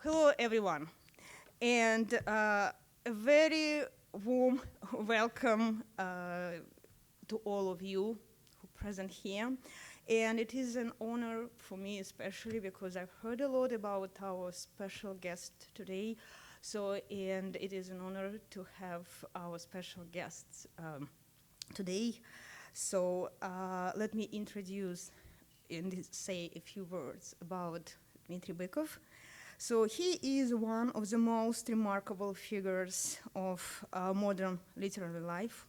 Hello, everyone, and a very warm welcome to all of you who are present here. And it is an honor for me, especially because I've heard a lot about our special guest today. And it is an honor to have our special guests today. Let me introduce and say a few words about Dmitry Bykov. So he is one of the most remarkable figures of modern literary life.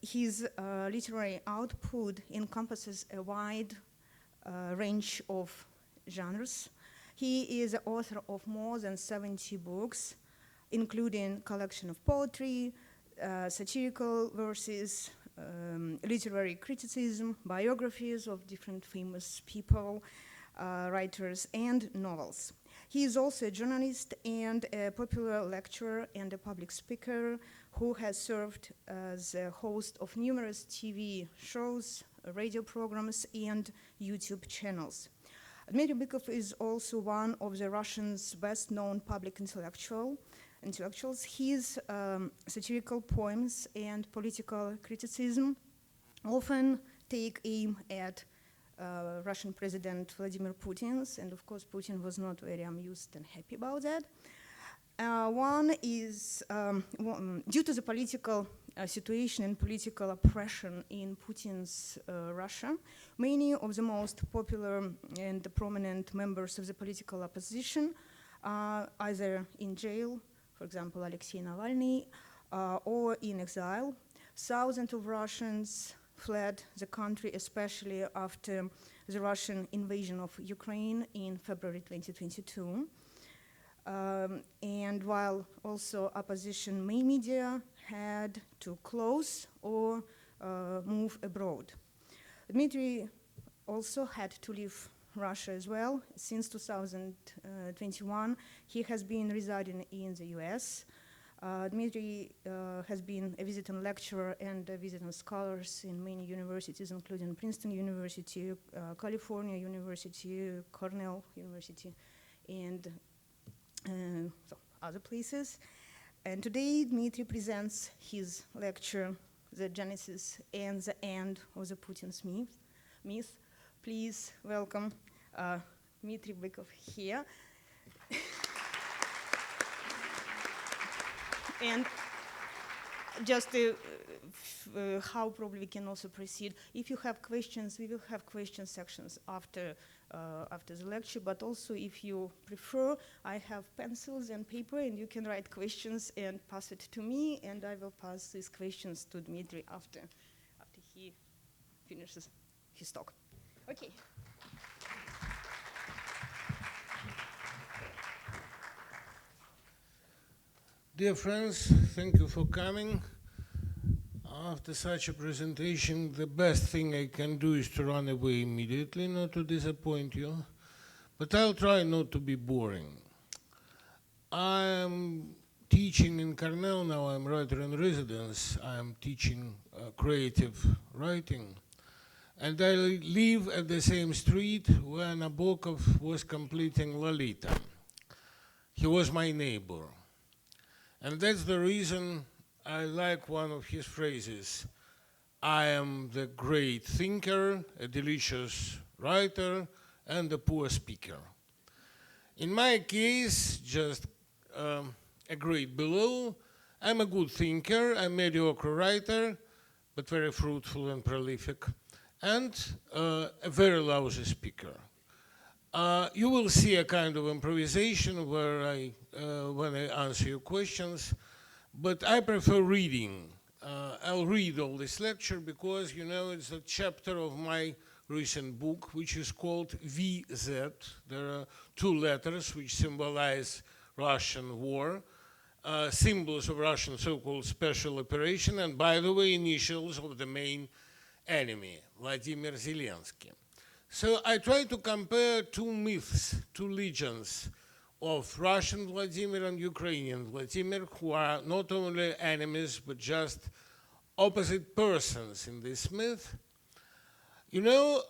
His literary output encompasses a wide range of genres. He is the author of more than 70 books, including collection of poetry, satirical verses, literary criticism, biographies of different famous people, writers, and novels. He is also a journalist and a popular lecturer and a public speaker who has served as a host of numerous TV shows, radio programs, and YouTube channels. Dmitry Bykov is also one of the Russians' best-known public intellectuals. His satirical poems and political criticism often take aim at Russian President Vladimir Putin's, and of course Putin was not very amused and happy about that. One is due to the political situation and political oppression in Putin's Russia, many of the most popular and prominent members of the political opposition are either in jail, for example, Alexei Navalny, or in exile. Thousands of Russians fled the country, especially after the Russian invasion of Ukraine in February 2022. And while also opposition main media had to close or move abroad. Dmitry also had to leave Russia as well. Since 2021, he has been residing in the US. Dmitry has been a visiting lecturer and a visiting scholar in many universities, including Princeton University, California University, Cornell University, and other places. And today, Dmitry presents his lecture, The Genesis and the End of the Putin's Myth. Please welcome Dmitry Bykov here. And just how probably we can also proceed. If you have questions, we will have question sections after the lecture, but also if you prefer, I have pencils and paper, and you can write questions and pass it to me, and I will pass these questions to Dmitry after he finishes his talk. Okay. Dear friends, thank you for coming. After such a presentation, the best thing I can do is to run away immediately, not to disappoint you. But I'll try not to be boring. I'm teaching in Cornell now. I'm writer in residence. I'm teaching creative writing. And I live at the same street where Nabokov was completing Lolita. He was my neighbor. And that's the reason I like one of his phrases. I am the great thinker, a delicious writer, and a poor speaker. In my case, just a grade below, I'm a good thinker, a mediocre writer, but very fruitful and prolific, and a very lousy speaker. You will see a kind of improvisation where when I answer your questions, but I prefer reading. I'll read all this lecture because, you know, it's a chapter of my recent book, which is called VZ. There are two letters which symbolize Russian war, symbols of Russian so-called special operation, and by the way, initials of the main enemy, Vladimir Zelensky. So I try to compare two myths, two legends of Russian Vladimir and Ukrainian Vladimir, who are not only enemies, but just opposite persons in this myth. You know,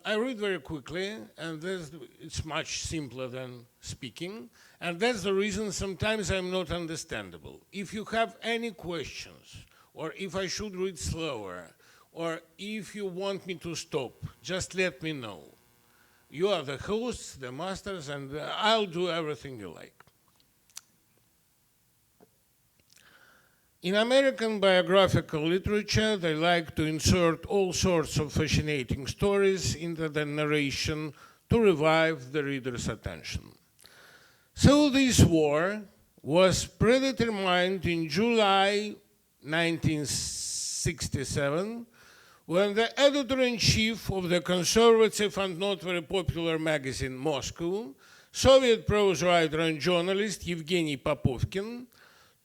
I read very quickly, and it's much simpler than speaking, and that's the reason sometimes I'm not understandable. If you have any questions, or if I should read slower, or if you want me to stop, just let me know. You are the hosts, the masters, and I'll do everything you like. In American biographical literature, they like to insert all sorts of fascinating stories into the narration to revive the reader's attention. So this war was predetermined in July 1967, when the editor-in-chief of the conservative and not very popular magazine Moscow, Soviet prose writer and journalist Evgeny Popovkin,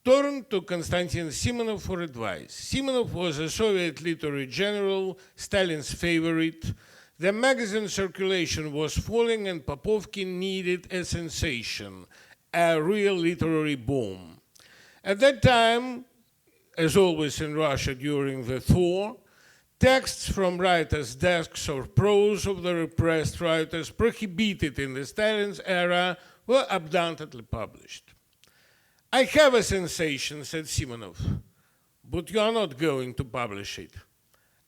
turned to Konstantin Simonov for advice. Simonov was a Soviet literary general, Stalin's favorite. The magazine circulation was falling and Popovkin needed a sensation, a real literary boom. At that time, as always in Russia during the thaw, texts from writers' desks or prose of the repressed writers prohibited in the Stalin's era were abundantly published. I have a sensation, said Simonov, but you are not going to publish it.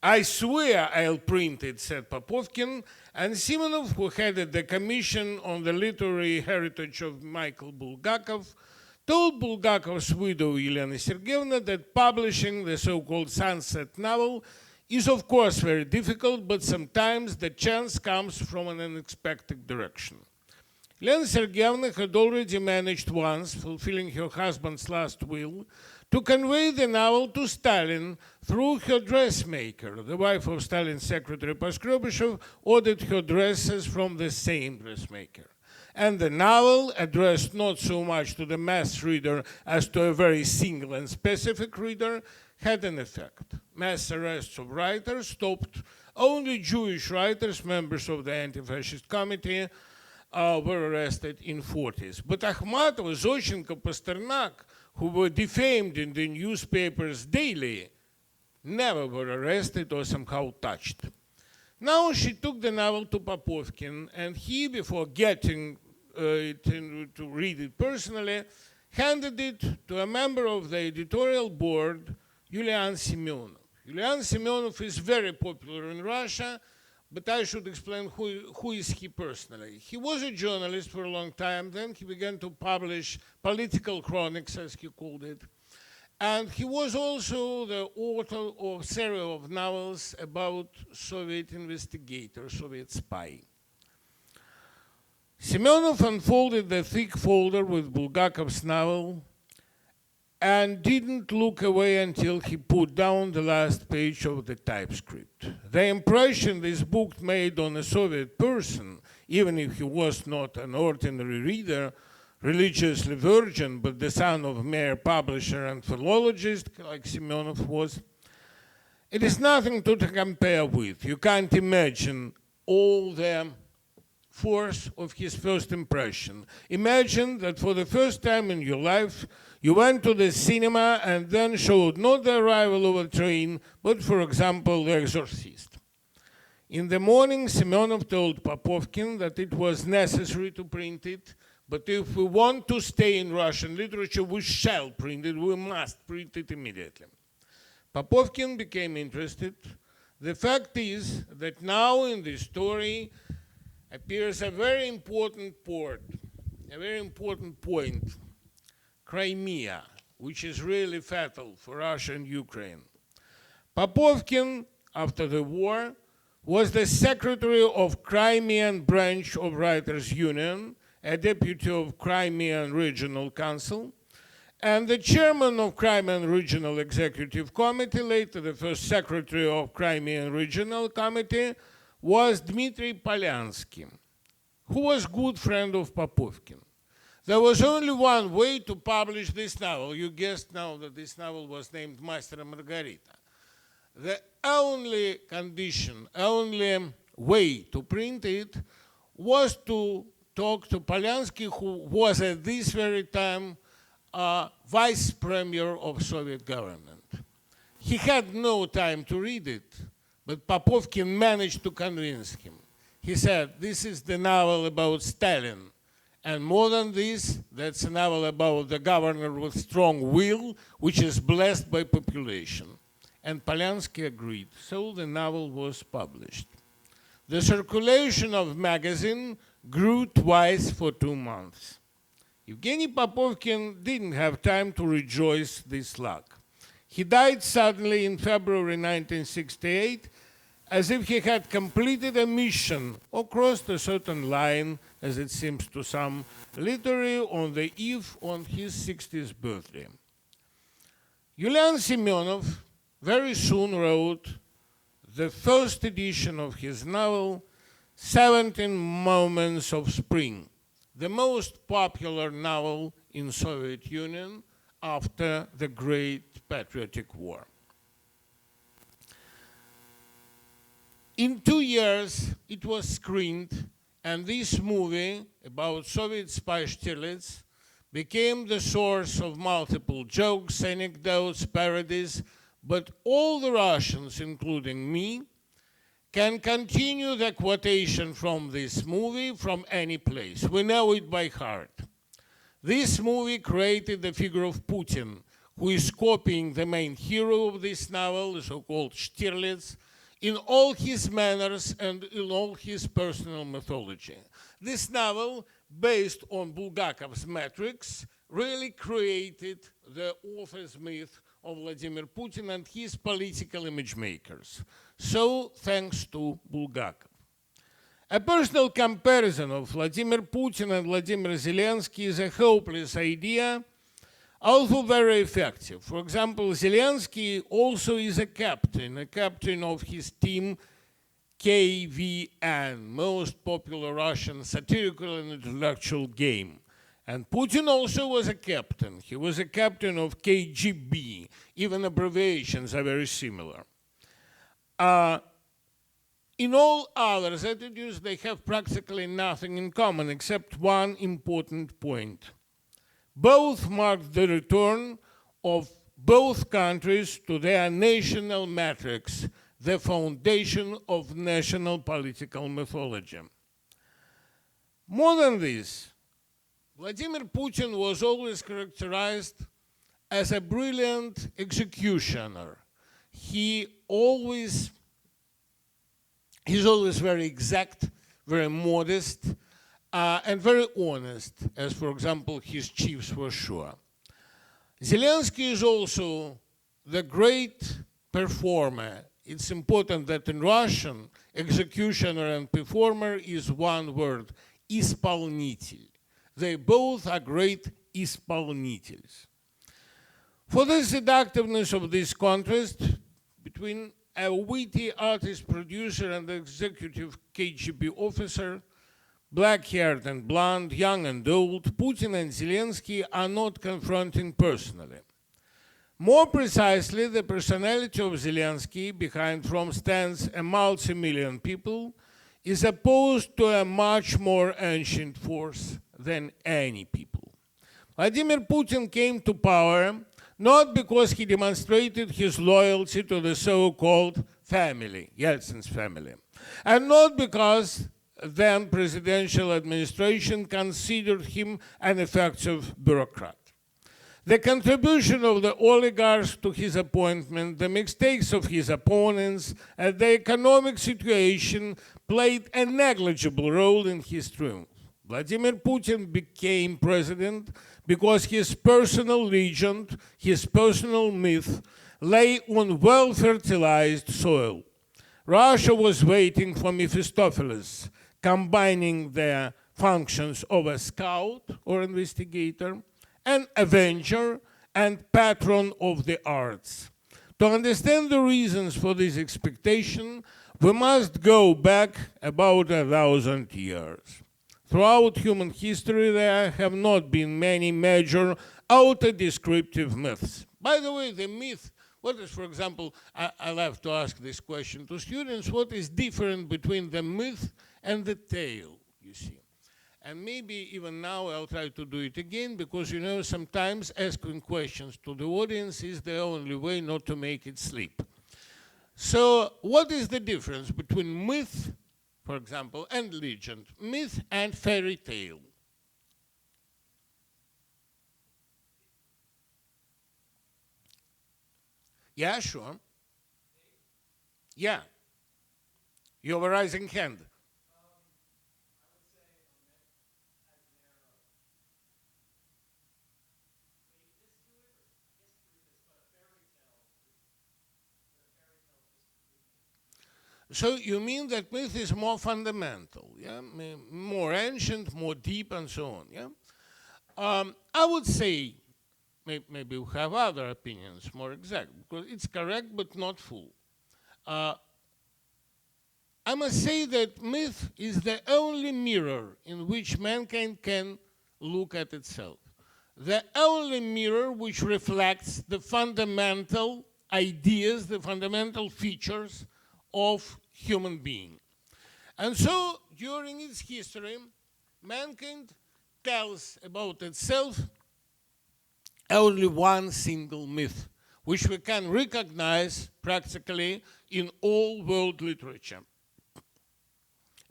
I swear I'll print it, said Popovkin, and Simonov, who headed the Commission on the Literary Heritage of Michael Bulgakov, told Bulgakov's widow, Elena Sergeyevna, that publishing the so-called sunset novel is of course very difficult, but sometimes the chance comes from an unexpected direction. Elena Sergeyevna had already managed once, fulfilling her husband's last will, to convey the novel to Stalin through her dressmaker. The wife of Stalin's secretary Paskrebyshev ordered her dresses from the same dressmaker. And the novel, addressed not so much to the mass reader as to a very single and specific reader, had an effect. Mass arrests of writers stopped. Only Jewish writers, members of the anti-fascist committee, were arrested in 40s. But Akhmatova, Zochenko, Pasternak, who were defamed in the newspapers daily, never were arrested or somehow touched. Now she took the novel to Popovkin, and he, before getting to read it personally, handed it to a member of the editorial board, Yulian Semyonov. Yulian Semyonov is very popular in Russia, but I should explain who is he personally. He was a journalist for a long time, then he began to publish political chronics, as he called it. And he was also the author of a series of novels about Soviet investigator, Soviet spy. Semyonov unfolded the thick folder with Bulgakov's novel and didn't look away until he put down the last page of the typescript. The impression this book made on a Soviet person, even if he was not an ordinary reader, religiously virgin, but the son of a mere publisher and philologist, like Semyonov was, it is nothing to compare with. You can't imagine all the force of his first impression. Imagine that for the first time in your life, you went to the cinema and then showed not the arrival of a train, but, for example, The Exorcist. In the morning, Semyonov told Popovkin that it was necessary to print it, but if we want to stay in Russian literature, we shall print it, we must print it immediately. Popovkin became interested. The fact is that now in this story appears a very important port, a very important point, Crimea, which is really fatal for Russia and Ukraine. Popovkin, after the war, was the secretary of Crimean branch of Writers' Union, a deputy of Crimean Regional Council, and the chairman of Crimean Regional Executive Committee, later the first secretary of Crimean Regional Committee, was Dmitry Polyansky, who was a good friend of Popovkin. There was only one way to publish this novel. You guessed now that this novel was named Master and Margarita. The only condition, only way to print it was to talk to Polyansky, who was at this very time vice premier of Soviet government. He had no time to read it, but Popovkin managed to convince him. He said, this is the novel about Stalin. And more than this, that's a novel about the governor with strong will, which is blessed by population. And Polyansky agreed, so the novel was published. The circulation of magazine grew twice for 2 months. Evgeny Popovkin didn't have time to rejoice this luck. He died suddenly in February 1968, as if he had completed a mission or crossed a certain line, as it seems to some, literally on the eve of his 60th birthday. Yulian Semyonov very soon wrote the first edition of his novel, 17 Moments of Spring, the most popular novel in Soviet Union after the Great Patriotic War. In 2 years, it was screened, and this movie about Soviet spy Stirlitz became the source of multiple jokes, anecdotes, parodies, but all the Russians, including me, can continue the quotation from this movie from any place. We know it by heart. This movie created the figure of Putin, who is copying the main hero of this novel, the so-called Stirlitz, in all his manners and in all his personal mythology. This novel, based on Bulgakov's metrics, really created the author's myth of Vladimir Putin and his political image makers. So, thanks to Bulgakov. A personal comparison of Vladimir Putin and Vladimir Zelensky is a hopeless idea, although very effective. For example, Zelensky also is a captain of his team KVN, most popular Russian satirical and intellectual game. And Putin also was a captain. He was a captain of KGB. Even abbreviations are very similar. In all others attitudes, they have practically nothing in common except one important point. Both marked the return of both countries to their national matrix, the foundation of national political mythology. More than this, Vladimir Putin was always characterized as a brilliant executioner. He's always very exact, very modest, and very honest, as, for example, his chiefs were sure. Zelensky is also the great performer. It's important that in Russian, executioner and performer is one word, исполнитель. They both are great исполнители. For the seductiveness of this contrast between a witty artist producer and executive KGB officer, black-haired and blonde, young and old, Putin and Zelensky are not confronting personally. More precisely, the personality of Zelensky, behind whom stands a multi-million people, is opposed to a much more ancient force than any people. Vladimir Putin came to power not because he demonstrated his loyalty to the so-called family, Yeltsin's family, and not because then presidential administration considered him an effective bureaucrat. The contribution of the oligarchs to his appointment, the mistakes of his opponents, and the economic situation played a negligible role in his triumph. Vladimir Putin became president because his personal legend, his personal myth, lay on well-fertilized soil. Russia was waiting for Mephistopheles, combining the functions of a scout or investigator, an avenger, and patron of the arts. To understand the reasons for this expectation, we must go back about 1,000 years. Throughout human history, there have not been many major auto-descriptive myths. By the way, the myth, what is, for example, I love to ask this question to students, what is different between the myth and the tale, you see? And maybe even now I'll try to do it again, because, you know, sometimes asking questions to the audience is the only way not to make it sleep. So what is the difference between myth, for example, and legend? Myth and fairy tale. Yeah, sure. Yeah. You have a rising hand. So you mean that myth is more fundamental, yeah? More ancient, more deep, and so on, yeah? I would say, maybe we have other opinions, more exact, because it's correct but not full. I must say that myth is the only mirror in which mankind can look at itself. The only mirror which reflects the fundamental ideas, the fundamental features of human being. And so, during its history, mankind tells about itself only one single myth, which we can recognize practically in all world literature.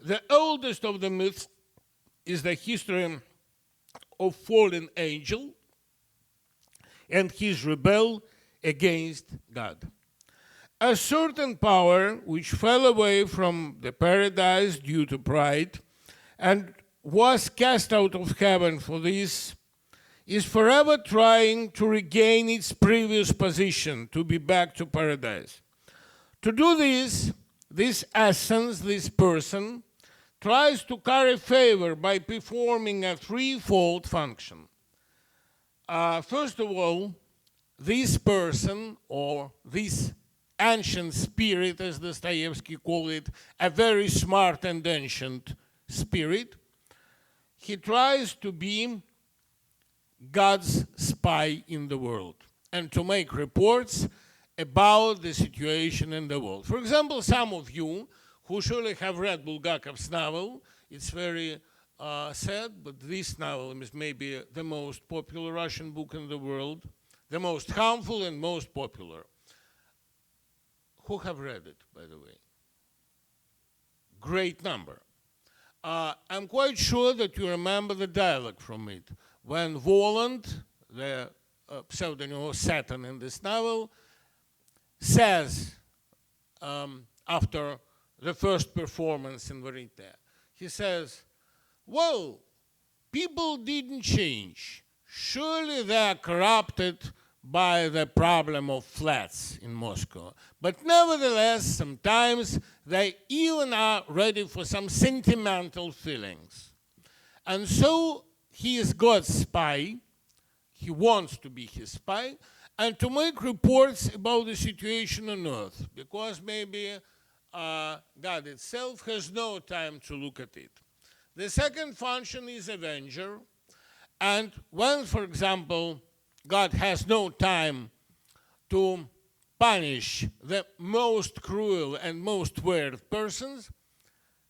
The oldest of the myths is the history of fallen angel and his rebel against God. A certain power which fell away from the paradise due to pride and was cast out of heaven for this is forever trying to regain its previous position, to be back to paradise. To do this essence, this person, tries to curry favor by performing a threefold function. First of all, this person, or this ancient spirit, as Dostoevsky called it, a very smart and ancient spirit, he tries to be God's spy in the world and to make reports about the situation in the world. For example, some of you who surely have read Bulgakov's novel, it's very sad, but this novel is maybe the most popular Russian book in the world, the most harmful and most popular. Who have read it, by the way? Great number. I'm quite sure that you remember the dialogue from it. When Voland, the pseudonym of Satan in this novel, says, after the first performance in Verite, he says, well, people didn't change. Surely they are corrupted by the problem of flats in Moscow. But nevertheless, sometimes they even are ready for some sentimental feelings. And so he is God's spy. He wants to be his spy and to make reports about the situation on earth, because maybe God itself has no time to look at it. The second function is avenger. And when, for example, God has no time to punish the most cruel and most weird persons,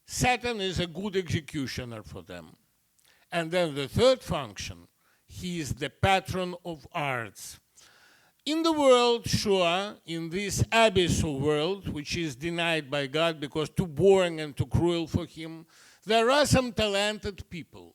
Satan is a good executioner for them. And then the third function, he is the patron of arts. In the world, sure, in this abyssal world, which is denied by God because too boring and too cruel for him, there are some talented people.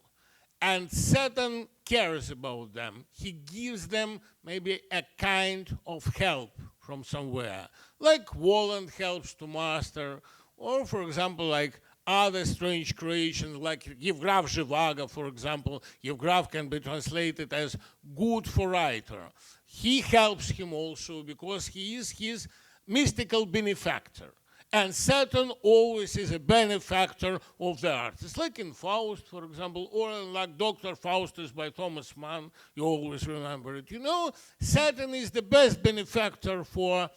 And Satan cares about them. He gives them maybe a kind of help from somewhere, like Voland helps to master, or, for example, like other strange creations, like Yevgraf Zhivago, for example. Yevgraf can be translated as good for writer. He helps him also because he is his mystical benefactor. And Satan always is a benefactor of the artist, like in Faust, for example, or like Dr. Faustus by Thomas Mann. You always remember it. You know, Satan is the best benefactor for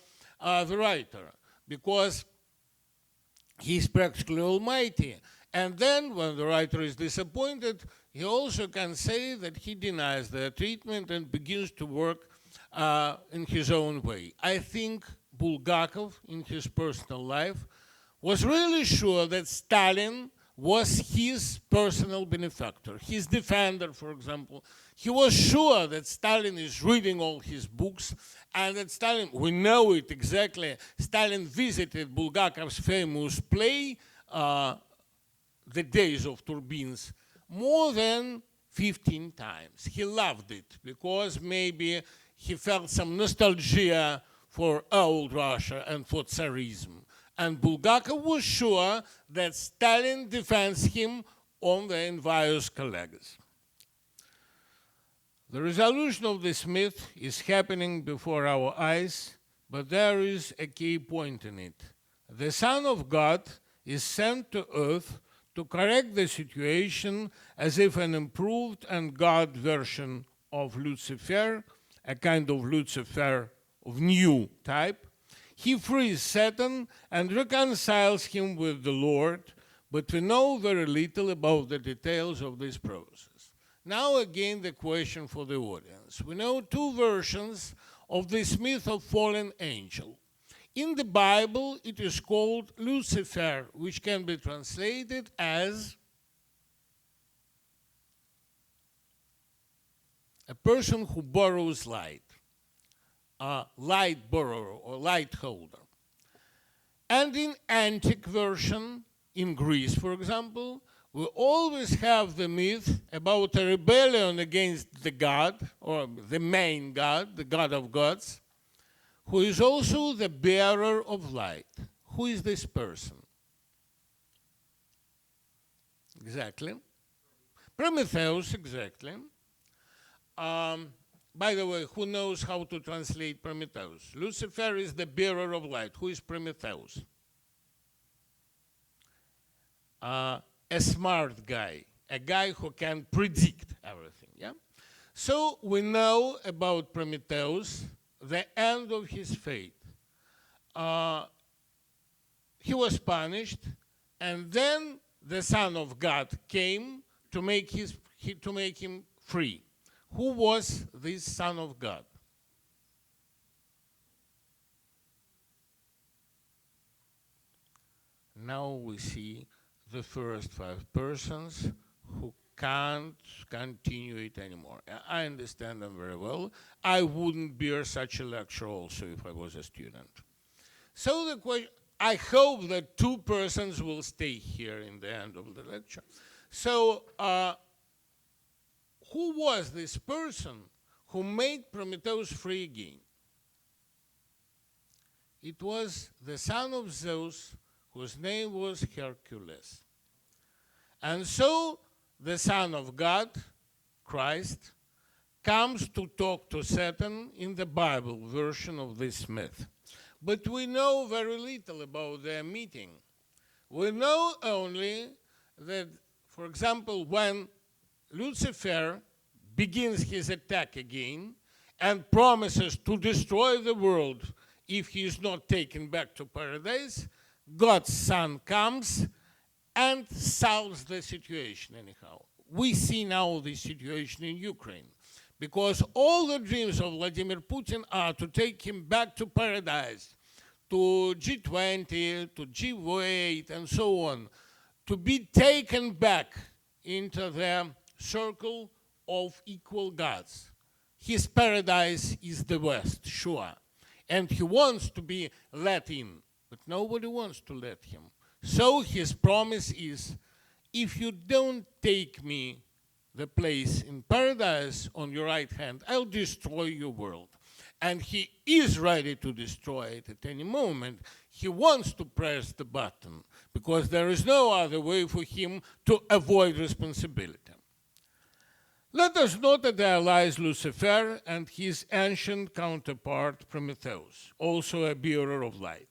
the writer because he's practically almighty. And then when the writer is disappointed, he also can say that he denies their treatment and begins to work in his own way. I think Bulgakov, in his personal life, was really sure that Stalin was his personal benefactor, his defender, for example. He was sure that Stalin is reading all his books, and that Stalin, we know it exactly, Stalin visited Bulgakov's famous play, The Days of Turbines, more than 15 times. He loved it because maybe he felt some nostalgia for old Russia and for Tsarism. And Bulgakov was sure that Stalin defends him on the envious colleagues. The resolution of this myth is happening before our eyes, but there is a key point in it. The Son of God is sent to earth to correct the situation as if an improved and God version of Lucifer, a kind of Lucifer of new type. He frees Satan and reconciles him with the Lord, but we know very little about the details of this process. Now again the question for the audience. We know two versions of this myth of fallen angel. In the Bible, it is called Lucifer, which can be translated as a person who borrows light, a light borrower or light holder. And in antique version, in Greece, for example, we always have the myth about a rebellion against the god, or the main god, the god of gods, who is also the bearer of light. Who is this person? Exactly. Prometheus, exactly. By the way, who knows how to translate Prometheus? Lucifer is the bearer of light. Who is Prometheus? A smart guy, a guy who can predict everything, yeah? So we know about Prometheus, the end of his fate. He was punished, and then the Son of God came to make him free. Who was this Son of God? Now we see the first five persons who can't continue it anymore. I understand them very well. I wouldn't bear such a lecture also if I was a student. So the question, I hope that two persons will stay here in the end of the lecture. So who was this person who made Prometheus free again? It was the son of Zeus, whose name was Hercules. And so the Son of God, Christ, comes to talk to Satan in the Bible version of this myth. But we know very little about their meeting. We know only that, for example, when Lucifer begins his attack again and promises to destroy the world if he is not taken back to paradise, God's Son comes and solves the situation anyhow. We see now the situation in Ukraine, because all the dreams of Vladimir Putin are to take him back to paradise, to G20, to G8, and so on, to be taken back into the circle of equal gods. His paradise is the West, sure, and he wants to be let in, but nobody wants to let him. So his promise is, if you don't take me the place in paradise on your right hand, I'll destroy your world. And he is ready to destroy it at any moment. He wants to press the button because there is no other way for him to avoid responsibility. Let us note that there lies Lucifer and his ancient counterpart Prometheus, also a bearer of light.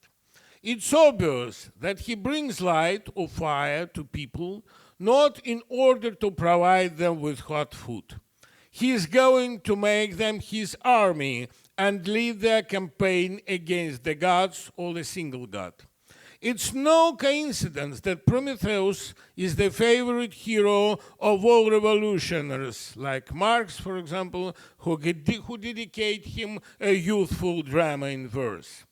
It's obvious that he brings light or fire to people not in order to provide them with hot food. He is going to make them his army and lead their campaign against the gods or the single god. It's no coincidence that Prometheus is the favorite hero of all revolutionaries, like Marx, for example, who dedicate him a youthful drama in verse.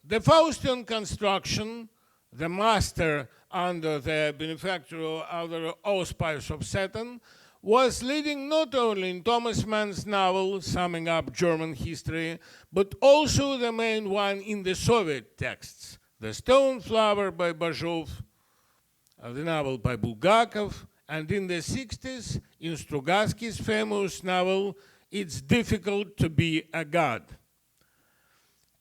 The Faustian construction, the master under the benefactor under auspice of Satan, was leading not only in Thomas Mann's novel summing up German history, but also the main one in the Soviet texts, The Stone Flower by Bajov, the novel by Bulgakov, and in the 60s, in Strugatsky's famous novel, It's Difficult to Be a God.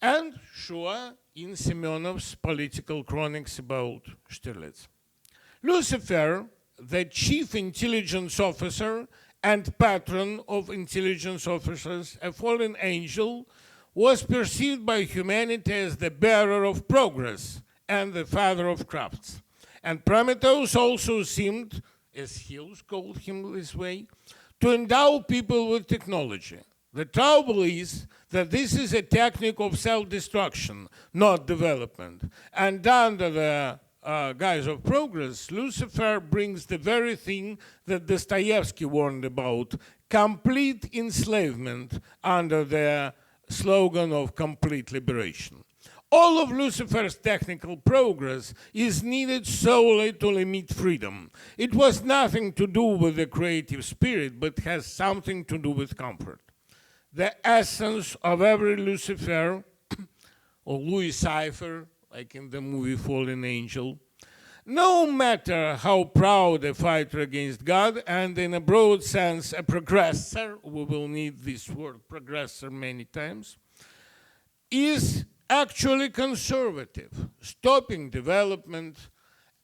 And sure, in Semyonov's political chronics about Stirlitz. Lucifer, the chief intelligence officer and patron of intelligence officers, a fallen angel, was perceived by humanity as the bearer of progress and the father of crafts. And Prometheus also seemed, as Hills called him this way, to endow people with technology. The trouble is that this is a technique of self-destruction, not development. And under the guise of progress, Lucifer brings the very thing that Dostoevsky warned about, complete enslavement under the slogan of complete liberation. All of Lucifer's technical progress is needed solely to limit freedom. It was nothing to do with the creative spirit, but has something to do with comfort. The essence of every Lucifer, or Louis Cypher, like in the movie Fallen Angel, no matter how proud a fighter against God, and in a broad sense a progressor, we will need this word progressor many times, is actually conservative, stopping development,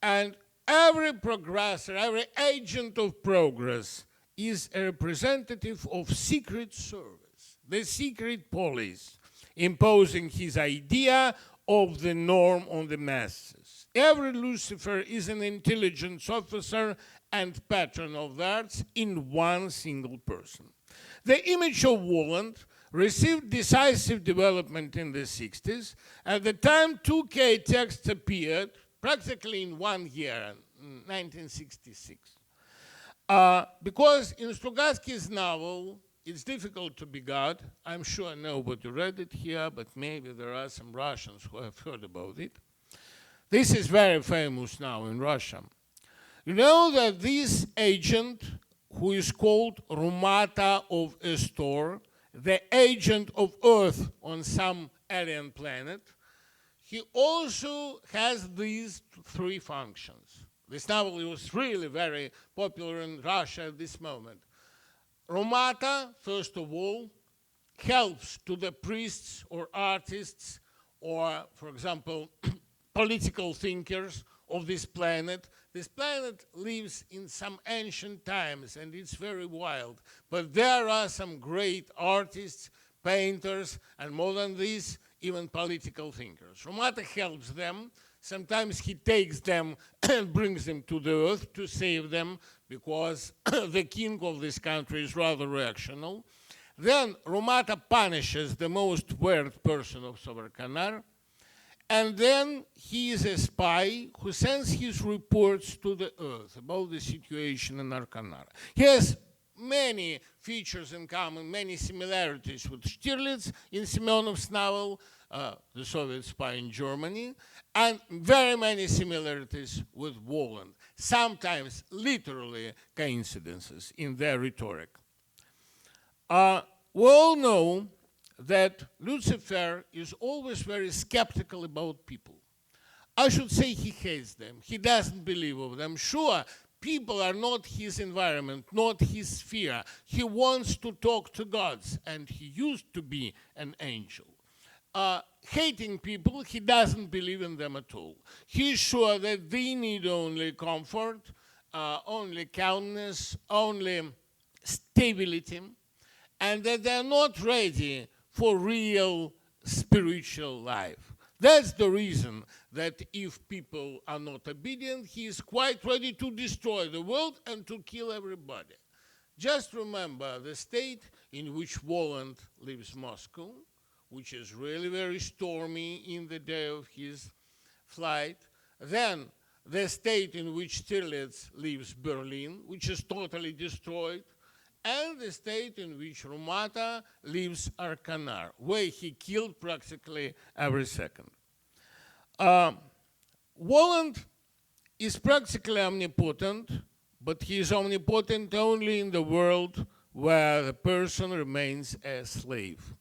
and every progressor, every agent of progress is a representative of secret service, the secret police, imposing his idea of the norm on the masses. Every Lucifer is an intelligence officer and patron of the arts in one single person. The image of Walland received decisive development in the 60s. At the time 2K texts appeared, practically in 1 year, 1966. Because in Strugatsky's novel, It's Difficult to Be God, I'm sure nobody read it here, but maybe there are some Russians who have heard about it. This is very famous now in Russia. You know that this agent, who is called Rumata of Astor, the agent of Earth on some alien planet, he also has these three functions. This novel was really very popular in Russia at this moment. Rumata, first of all, helps to the priests or artists or, for example, political thinkers of this planet. This planet lives in some ancient times and it's very wild. But there are some great artists, painters, and more than this, even political thinkers. Rumata helps them. Sometimes he takes them and brings them to the earth to save them because the king of this country is rather reactional. Then Rumata punishes the most weird person of Savarkandar. And then he is a spy who sends his reports to the earth about the situation in Arkanara. He has many features in common, many similarities with Stirlitz in Semyonov's novel, The Soviet Spy in Germany, and very many similarities with Walland, sometimes literally coincidences in their rhetoric. We all know that Lucifer is always very skeptical about people. I should say he hates them. He doesn't believe of them. Sure, people are not his environment, not his sphere. He wants to talk to gods, and he used to be an angel. Hating people, he doesn't believe in them at all. He's sure that they need only comfort, only kindness, only stability, and that they're not ready for real spiritual life. That's the reason that if people are not obedient, he is quite ready to destroy the world and to kill everybody. Just remember the state in which Walland leaves Moscow, which is really very stormy in the day of his flight. Then the state in which Stirlitz leaves Berlin, which is totally destroyed, and the state in which Rumata leaves Arkanar, where he killed practically every second. Walland is practically omnipotent, but he is omnipotent only in the world where the person remains a slave.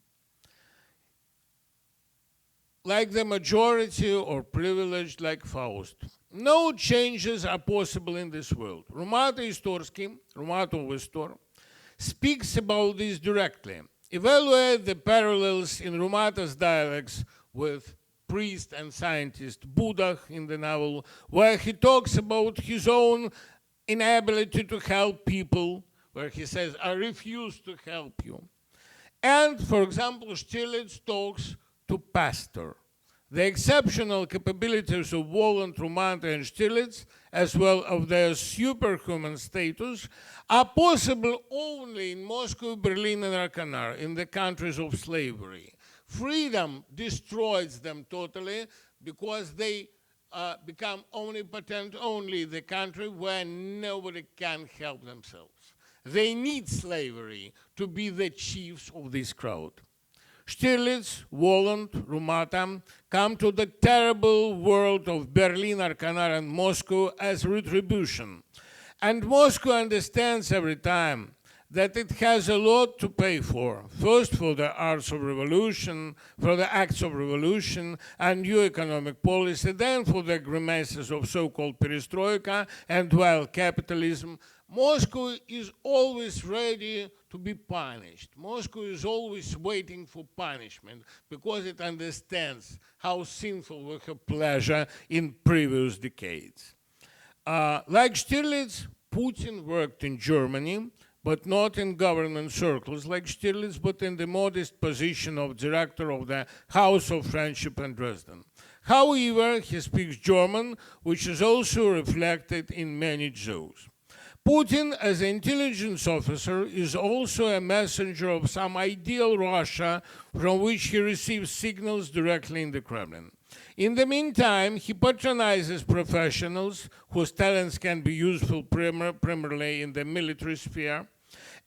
Like the majority or privileged like Faust. No changes are possible in this world. Rumata Istorsky, Rumatov Istor, speaks about this directly. Evaluate the parallels in Rumata's dialogues with priest and scientist Buddha in the novel, where he talks about his own inability to help people, where he says, I refuse to help you. And, for example, Stiglitz talks to pastor. The exceptional capabilities of Woland, Rumata, and Stiglitz, as well as their superhuman status, are possible only in Moscow, Berlin, and Arkanar, in the countries of slavery. Freedom destroys them totally because they become omnipotent only in the country where nobody can help themselves. They need slavery to be the chiefs of this crowd. Stiglitz, Woland, Rumata come to the terrible world of Berlin, Arkanar, and Moscow as retribution. And Moscow understands every time that it has a lot to pay for. First, for the arts of revolution, for the acts of revolution and new economic policy, then for the grimaces of so-called perestroika and wild capitalism. Moscow is always ready to be punished. Moscow is always waiting for punishment because it understands how sinful was her pleasure in previous decades. Like Stiglitz, Putin worked in Germany, but not in government circles like Stiglitz, but in the modest position of director of the House of Friendship in Dresden. However, he speaks German, which is also reflected in many Jews. Putin, as an intelligence officer, is also a messenger of some ideal Russia from which he receives signals directly in the Kremlin. In the meantime, he patronizes professionals whose talents can be useful primarily in the military sphere,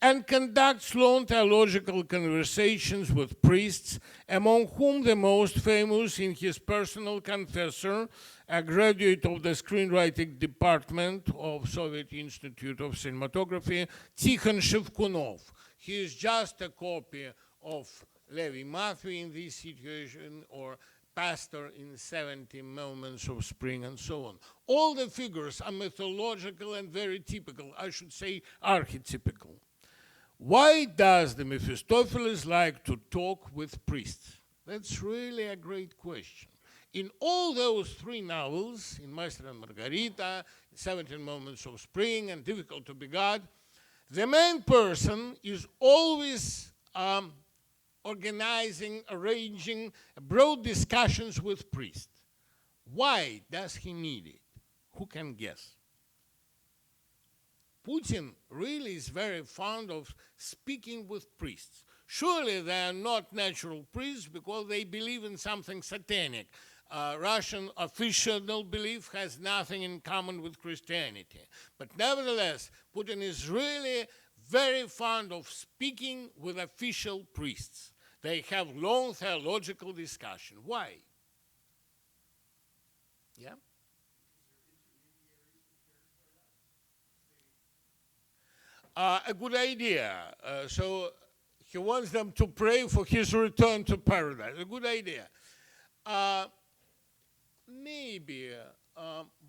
and conducts long theological conversations with priests, among whom the most famous is his personal confessor, a graduate of the screenwriting department of Soviet Institute of Cinematography, Tikhon Shevkunov. He is just a copy of Levi Matthew in this situation, or pastor in 70 Moments of Spring, and so on. All the figures are mythological and very typical, I should say archetypical. Why does the Mephistopheles like to talk with priests? That's really a great question. In all those three novels, in Master and Margarita, 17 Moments of Spring, and Difficult to Be God, the main person is always organizing, arranging broad discussions with priests. Why does he need it? Who can guess? Putin really is very fond of speaking with priests. Surely they are not natural priests because they believe in something satanic. Russian official belief has nothing in common with Christianity. But nevertheless, Putin is really very fond of speaking with official priests. They have long theological discussion. Why? Yeah? A good idea. So he wants them to pray for his return to paradise. A good idea. Maybe,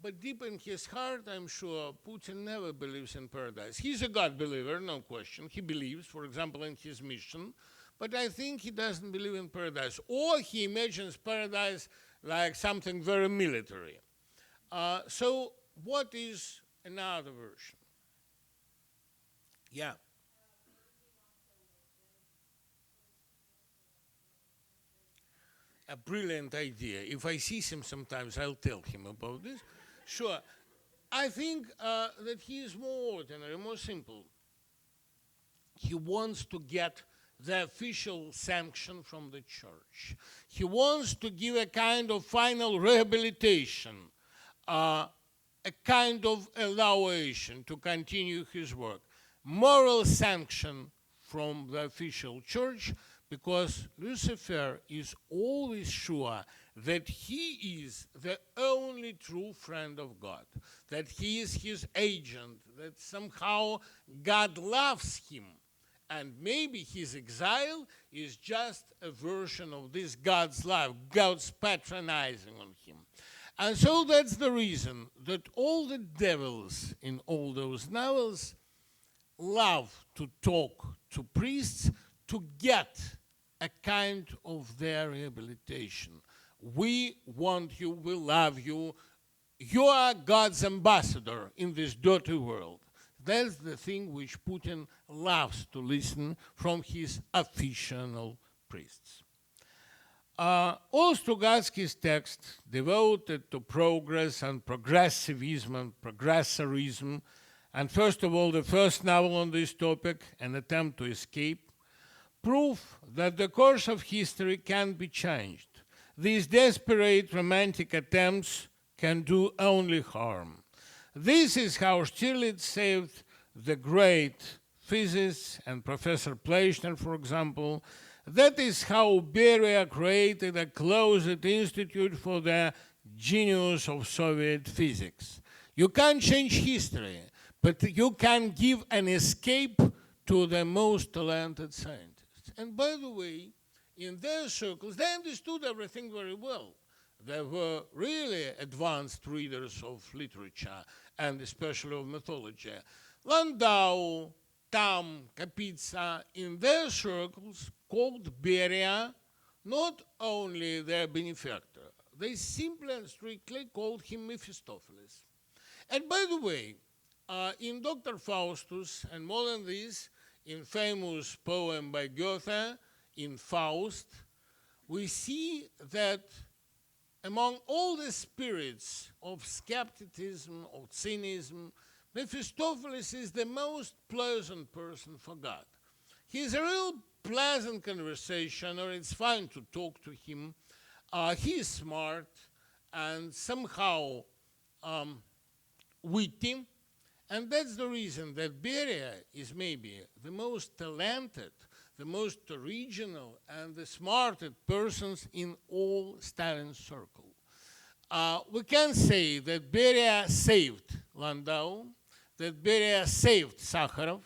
but deep in his heart, I'm sure Putin never believes in paradise. He's a God believer, no question. He believes, for example, in his mission, but I think he doesn't believe in paradise. Or he imagines paradise like something very military. So what is another version? Yeah. A brilliant idea. If I see him sometimes, I'll tell him about this. Sure. I think that he is more ordinary, more simple. He wants to get the official sanction from the church. He wants to give a kind of final rehabilitation, a kind of allowation to continue his work. Moral sanction from the official church, because Lucifer is always sure that he is the only true friend of God, that he is his agent, that somehow God loves him. And maybe his exile is just a version of this God's love, God's patronizing on him. And so that's the reason that all the devils in all those novels love to talk to priests to get a kind of their rehabilitation. We want you, we love you. You are God's ambassador in this dirty world. That's the thing which Putin loves to listen from his official priests. All Strugatsky's text, devoted to progress and progressivism and progressorism, and first of all, the first novel on this topic, An Attempt to Escape, prove that the course of history can be changed. These desperate romantic attempts can do only harm. This is how Stirlitz saved the great physicists and Professor Pleshner, for example. That is how Beria created a closed institute for the genius of Soviet physics. You can't change history, but you can give an escape to the most talented scientists. And by the way, in their circles, they understood everything very well. They were really advanced readers of literature, and especially of mythology. Landau, Tam, Kapitsa, in their circles, called Beria not only their benefactor, they simply and strictly called him Mephistopheles. And by the way, in Dr. Faustus, and more than this, in famous poem by Goethe, in Faust, we see that among all the spirits of skepticism, of cynism, Mephistopheles is the most pleasant person for God. He's a real pleasant conversationer. It's fine to talk to him. He is smart and somehow witty. And that's the reason that Beria is maybe the most talented, the most original, and the smartest persons in all Stalin's circle. We can say that Beria saved Landau, that Beria saved Sakharov,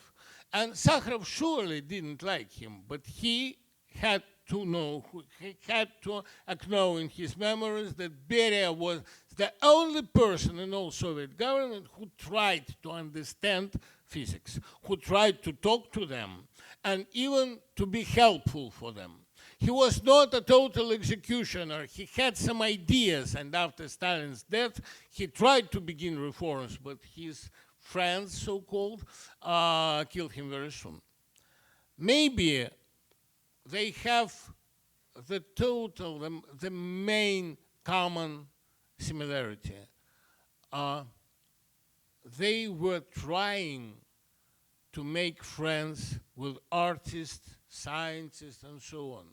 and Sakharov surely didn't like him, but he had to know, he had to acknowledge in his memories that Beria was the only person in all Soviet government who tried to understand physics, who tried to talk to them, and even to be helpful for them. He was not a total executioner. He had some ideas, and after Stalin's death, he tried to begin reforms, but his friends, so-called, killed him very soon. Maybe they have the total, the main common similarity. They were trying to make friends with artists, scientists, and so on.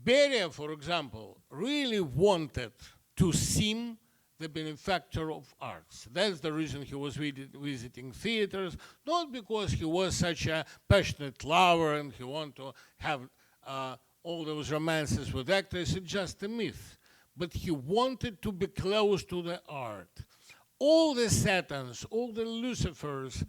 Beria, for example, really wanted to seem the benefactor of arts. That's the reason he was visiting theaters, not because he was such a passionate lover and he wanted to have all those romances with actors. It's just a myth. But he wanted to be close to the art. All the Satans, all the Lucifers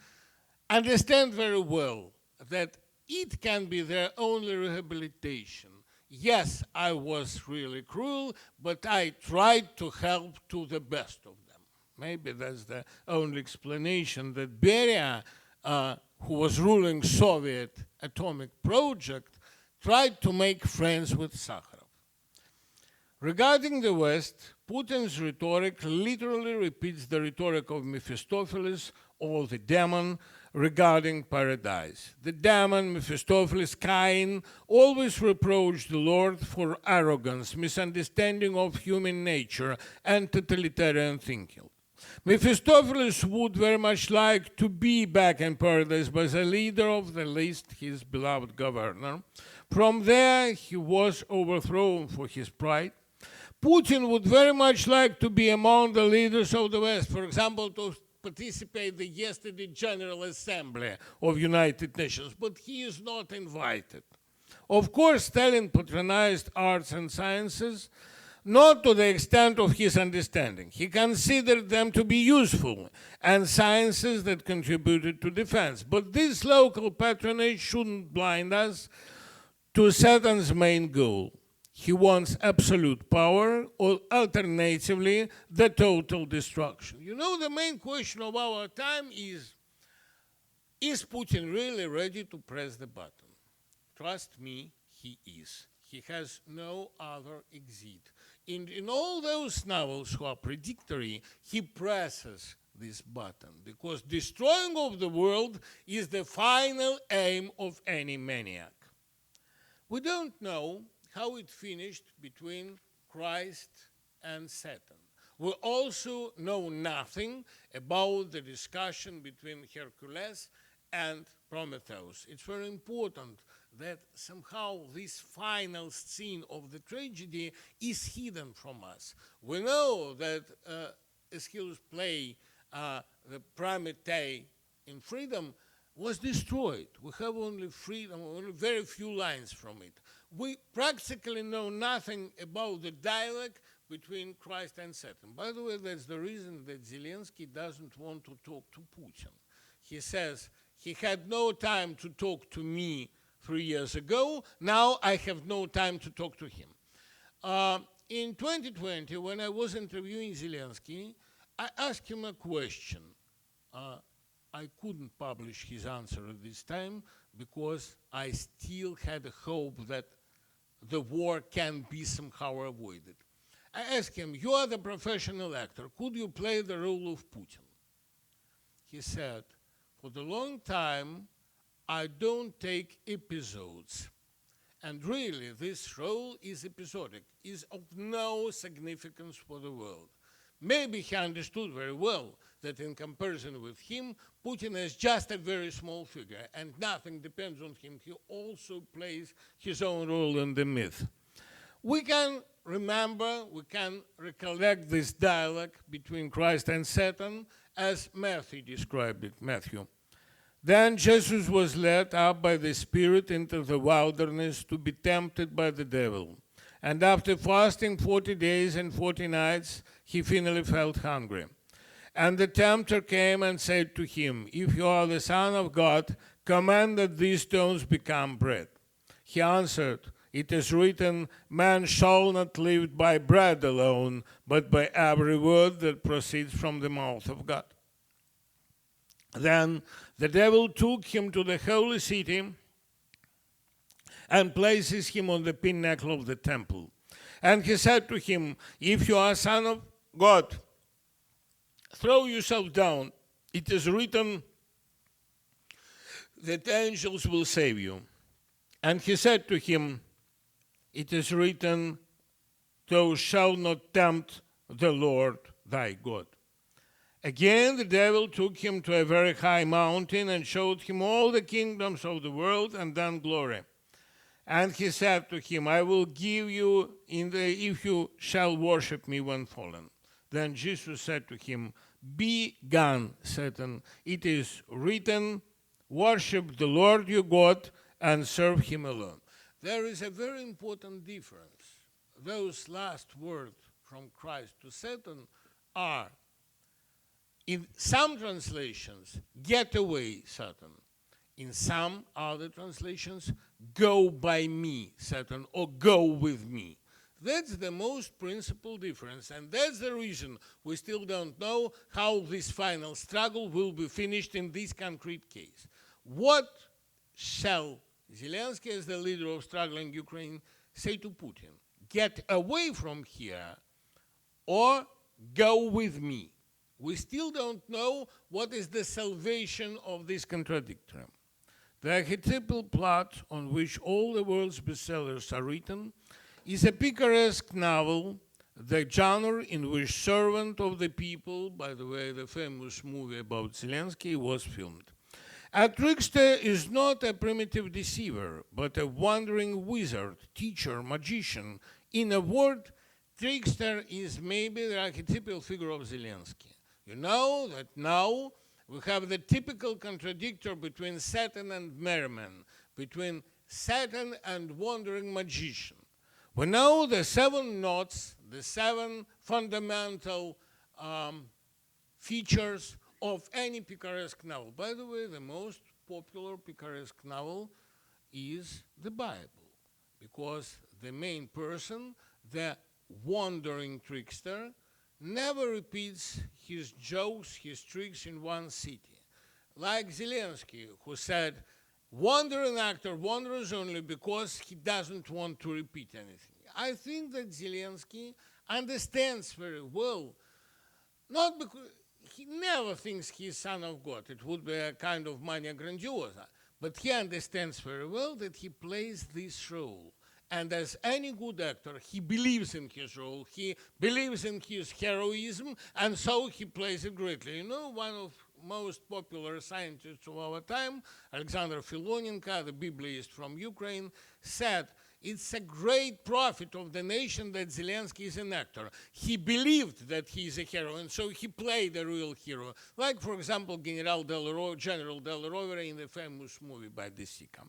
understand very well that it can be their only rehabilitation. Yes, I was really cruel, but I tried to help to the best of them. Maybe that's the only explanation that Beria, who was ruling Soviet atomic project, tried to make friends with Sakharov. Regarding the West, Putin's rhetoric literally repeats the rhetoric of Mephistopheles or the demon regarding paradise. The demon, Mephistopheles, Cain, always reproached the Lord for arrogance, misunderstanding of human nature, and totalitarian thinking. Mephistopheles would very much like to be back in paradise by the leader of the least, his beloved governor. From there, he was overthrown for his pride. Putin would very much like to be among the leaders of the West, for example, to participate in the yesterday General Assembly of United Nations, but he is not invited. Of course, Stalin patronized arts and sciences, not to the extent of his understanding. He considered them to be useful and sciences that contributed to defense. But this local patronage shouldn't blind us to Satan's main goal. He wants absolute power, or alternatively, the total destruction. You know, the main question of our time is Putin really ready to press the button? Trust me, he is. He has no other exit. In all those novels who are predictory, he presses this button because destroying of the world is the final aim of any maniac. We don't know how it finished between Christ and Satan. We also know nothing about the discussion between Hercules and Prometheus. It's very important that somehow this final scene of the tragedy is hidden from us. We know that Aeschylus' play, the Prometheus in Freedom, was destroyed. We have only very few lines from it. We practically know nothing about the dialogue between Christ and Satan. By the way, that's the reason that Zelensky doesn't want to talk to Putin. He says, he had no time to talk to me 3 years ago, now I have no time to talk to him. In 2020, when I was interviewing Zelensky, I asked him a question. I couldn't publish his answer at this time because I still had a hope that the war can be somehow avoided. I asked him, you are the professional actor, could you play the role of Putin? He said, for the long time, I don't take episodes. And really, this role is episodic, is of no significance for the world. Maybe he understood very well that in comparison with him, Putin is just a very small figure and nothing depends on him. He also plays his own role in the myth. We can remember, we can recollect this dialogue between Christ and Satan as Matthew described it, Matthew. Then Jesus was led up by the Spirit into the wilderness to be tempted by the devil. And after fasting 40 days and 40 nights, he finally felt hungry. And the tempter came and said to him, if you are the Son of God, command that these stones become bread. He answered, it is written, man shall not live by bread alone, but by every word that proceeds from the mouth of God. Then the devil took him to the holy city and places him on the pinnacle of the temple. And he said to him, if you are Son of God, throw yourself down. It is written that angels will save you. And he said to him, it is written, thou shalt not tempt the Lord thy God. Again, the devil took him to a very high mountain and showed him all the kingdoms of the world and then glory. And he said to him, I will give you if you shall worship me when fallen. Then Jesus said to him, be gone, Satan. It is written, worship the Lord your God and serve him alone. There is a very important difference. Those last words from Christ to Satan are, in some translations, get away, Satan. In some other translations, go by me, Satan, or go with me. That's the most principal difference, and that's the reason we still don't know how this final struggle will be finished in this concrete case. What shall Zelensky, as the leader of struggling Ukraine, say to Putin? Get away from here, or go with me. We still don't know what is the salvation of this contradictory. The archetypal plot on which all the world's bestsellers are written is a picaresque novel, the genre in which Servant of the People, by the way, the famous movie about Zelensky, was filmed. A trickster is not a primitive deceiver, but a wandering wizard, teacher, magician. In a word, trickster is maybe the archetypal figure of Zelensky. You know that now we have the typical contradictor between Satan and merriman, between Satan and wandering magician. We know the 7 notes, the 7 fundamental features of any picaresque novel. By the way, the most popular picaresque novel is the Bible, because the main person, the wandering trickster, never repeats his jokes, his tricks in one city. Like Zelensky, who said, wandering actor wanders only because he doesn't want to repeat anything. I think that Zelensky understands very well, not because he never thinks he's son of God. It would be a kind of mania grandiosa. But he understands very well that he plays this role. And as any good actor, he believes in his role, he believes in his heroism, and so he plays it greatly. You know, one of most popular scientists of our time, Alexander Filonenko, the Biblist from Ukraine, said, it's a great profit of the nation that Zelensky is an actor. He believed that he is a hero, and so he played a real hero. Like, for example, General Del Rovere in the famous movie by De Sica.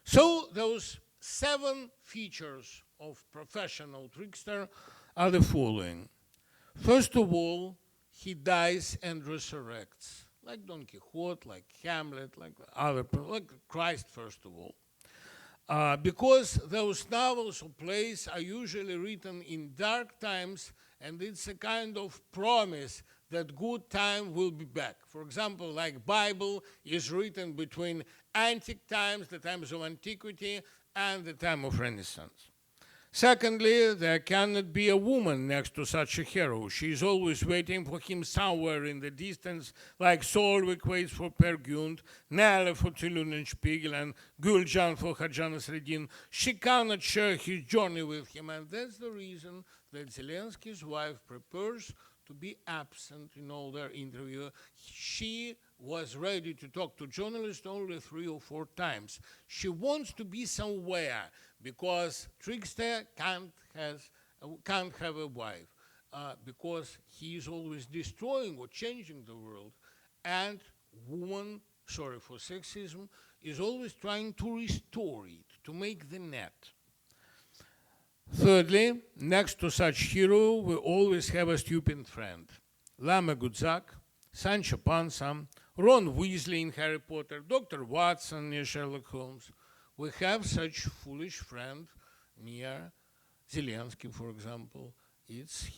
So those 7 features of professional trickster are the following. First of all, he dies and resurrects, like Don Quixote, like Hamlet, like Christ, first of all. Because those novels or plays are usually written in dark times, and it's a kind of promise that good time will be back. For example, like Bible is written between antique times, the times of antiquity, and the time of Renaissance. Secondly, there cannot be a woman next to such a hero. She is always waiting for him somewhere in the distance, like Hartwick waits for Per Gynt, Nelle for Till Spiegel, and Gülcan for Hajan Sredin. She cannot share his journey with him, and that's the reason that Zelensky's wife prepares to be absent in all their interview. She was ready to talk to journalists only 3 or 4 times. She wants to be somewhere, because trickster can't have a wife, because he is always destroying or changing the world, and woman, sorry for sexism, is always trying to restore it, to make the net. Thirdly, next to such hero, we always have a stupid friend. Lama Guzak, Sancho Panza, Ron Weasley in Harry Potter, Dr. Watson near Sherlock Holmes. We have such foolish friend near Zelensky, for example. It's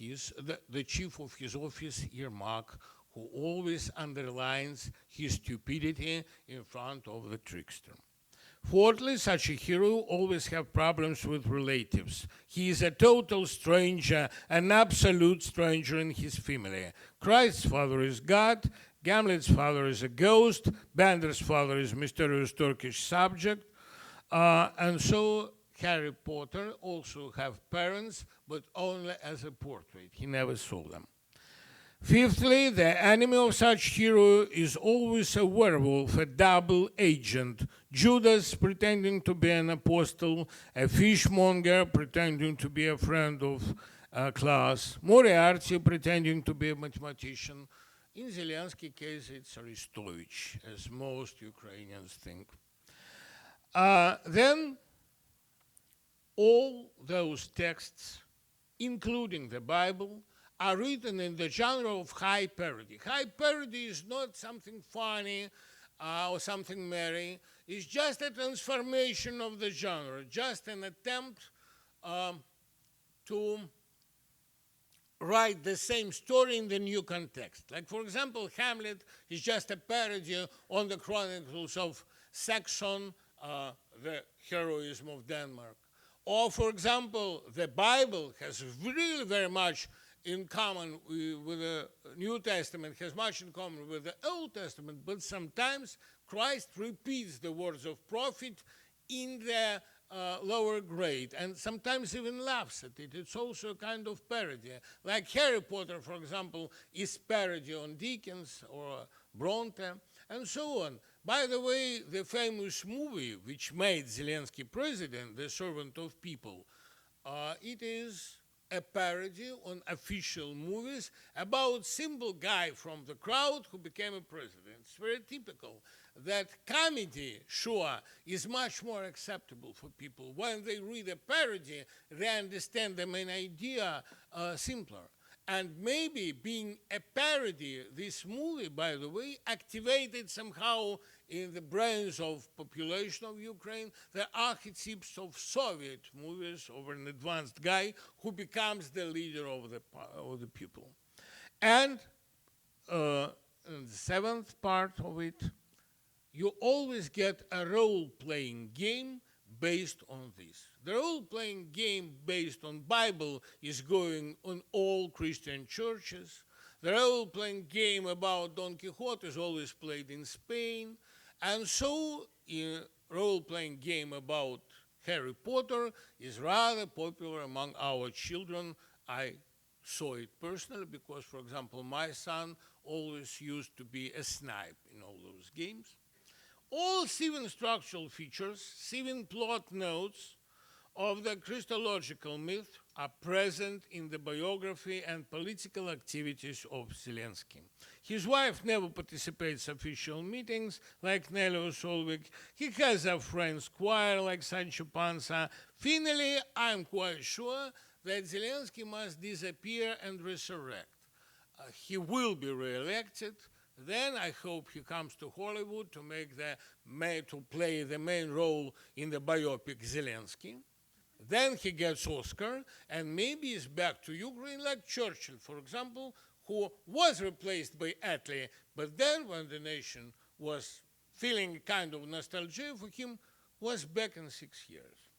the chief of his office, Yermak, who always underlines his stupidity in front of the trickster. Fourthly, such a hero always have problems with relatives. He is a total stranger, an absolute stranger in his family. Christ's father is God, Gamlet's father is a ghost, Bender's father is mysterious Turkish subject, and so Harry Potter also have parents, but only as a portrait. He never saw them. Fifthly, the enemy of such hero is always a werewolf, a double agent. Judas pretending to be an apostle, a fishmonger pretending to be a friend of class, Moriarty pretending to be a mathematician. In Zelensky's case, it's Aristovich, as most Ukrainians think. Then all those texts, including the Bible, are written in the genre of high parody. High parody is not something funny or something merry. It's just a transformation of the genre, just an attempt to write the same story in the new context. Like, for example, Hamlet is just a parody on the chronicles of Saxon, the heroism of Denmark. Or, for example, the Bible has really very much in common with the New Testament, has much in common with the Old Testament, but sometimes Christ repeats the words of prophet in the lower grade, and sometimes even laughs at it. It's also a kind of parody. Like Harry Potter, for example, is parody on Dickens or Bronte, and so on. By the way, the famous movie which made Zelensky president, The Servant of People, it is a parody on official movies about simple guy from the crowd who became a president. It's very typical. that comedy, sure, is much more acceptable for people. When they read a parody, they understand the main idea simpler. And maybe being a parody, this movie, by the way, activated somehow in the brains of population of Ukraine the archetypes of Soviet movies of an advanced guy who becomes the leader of the people. And the seventh part of it, you always get a role-playing game based on this. The role-playing game based on Bible is going on all Christian churches. The role-playing game about Don Quixote is always played in Spain. And so a role-playing game about Harry Potter is rather popular among our children. I saw it personally because, for example, my son always used to be a snipe in all those games. All 7 structural features, 7 plot notes of the Christological myth are present in the biography and political activities of Zelensky. His wife never participates in official meetings like Nelly Solvik. He has a friend's choir like Sancho Panza. Finally, I'm quite sure that Zelensky must disappear and resurrect. He will be re-elected. Then I hope he comes to Hollywood to play the main role in the biopic Zelensky. Then he gets Oscar, and maybe is back to Ukraine like Churchill, for example, who was replaced by Attlee, but then when the nation was feeling kind of nostalgia for him, was back in 6 years.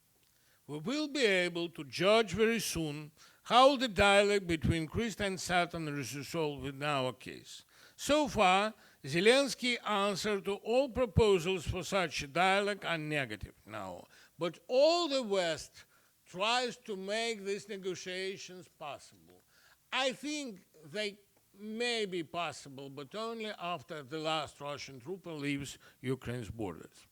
We will be able to judge very soon how the dialogue between Christ and Satan is resolved in our case. So far, Zelensky's answer to all proposals for such a dialogue are negative now. But all the West tries to make these negotiations possible. I think they may be possible, but only after the last Russian trooper leaves Ukraine's borders.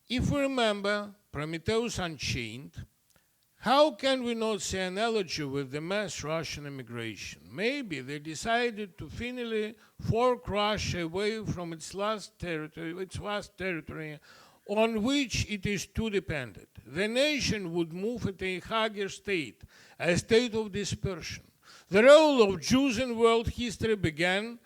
If we remember Prometheus Unchained, how can we not see an analogy with the mass Russian immigration? Maybe they decided to finally fork Russia away from its vast territory on which it is too dependent. The nation would move into a hugger state, a state of dispersion. The role of Jews in world history began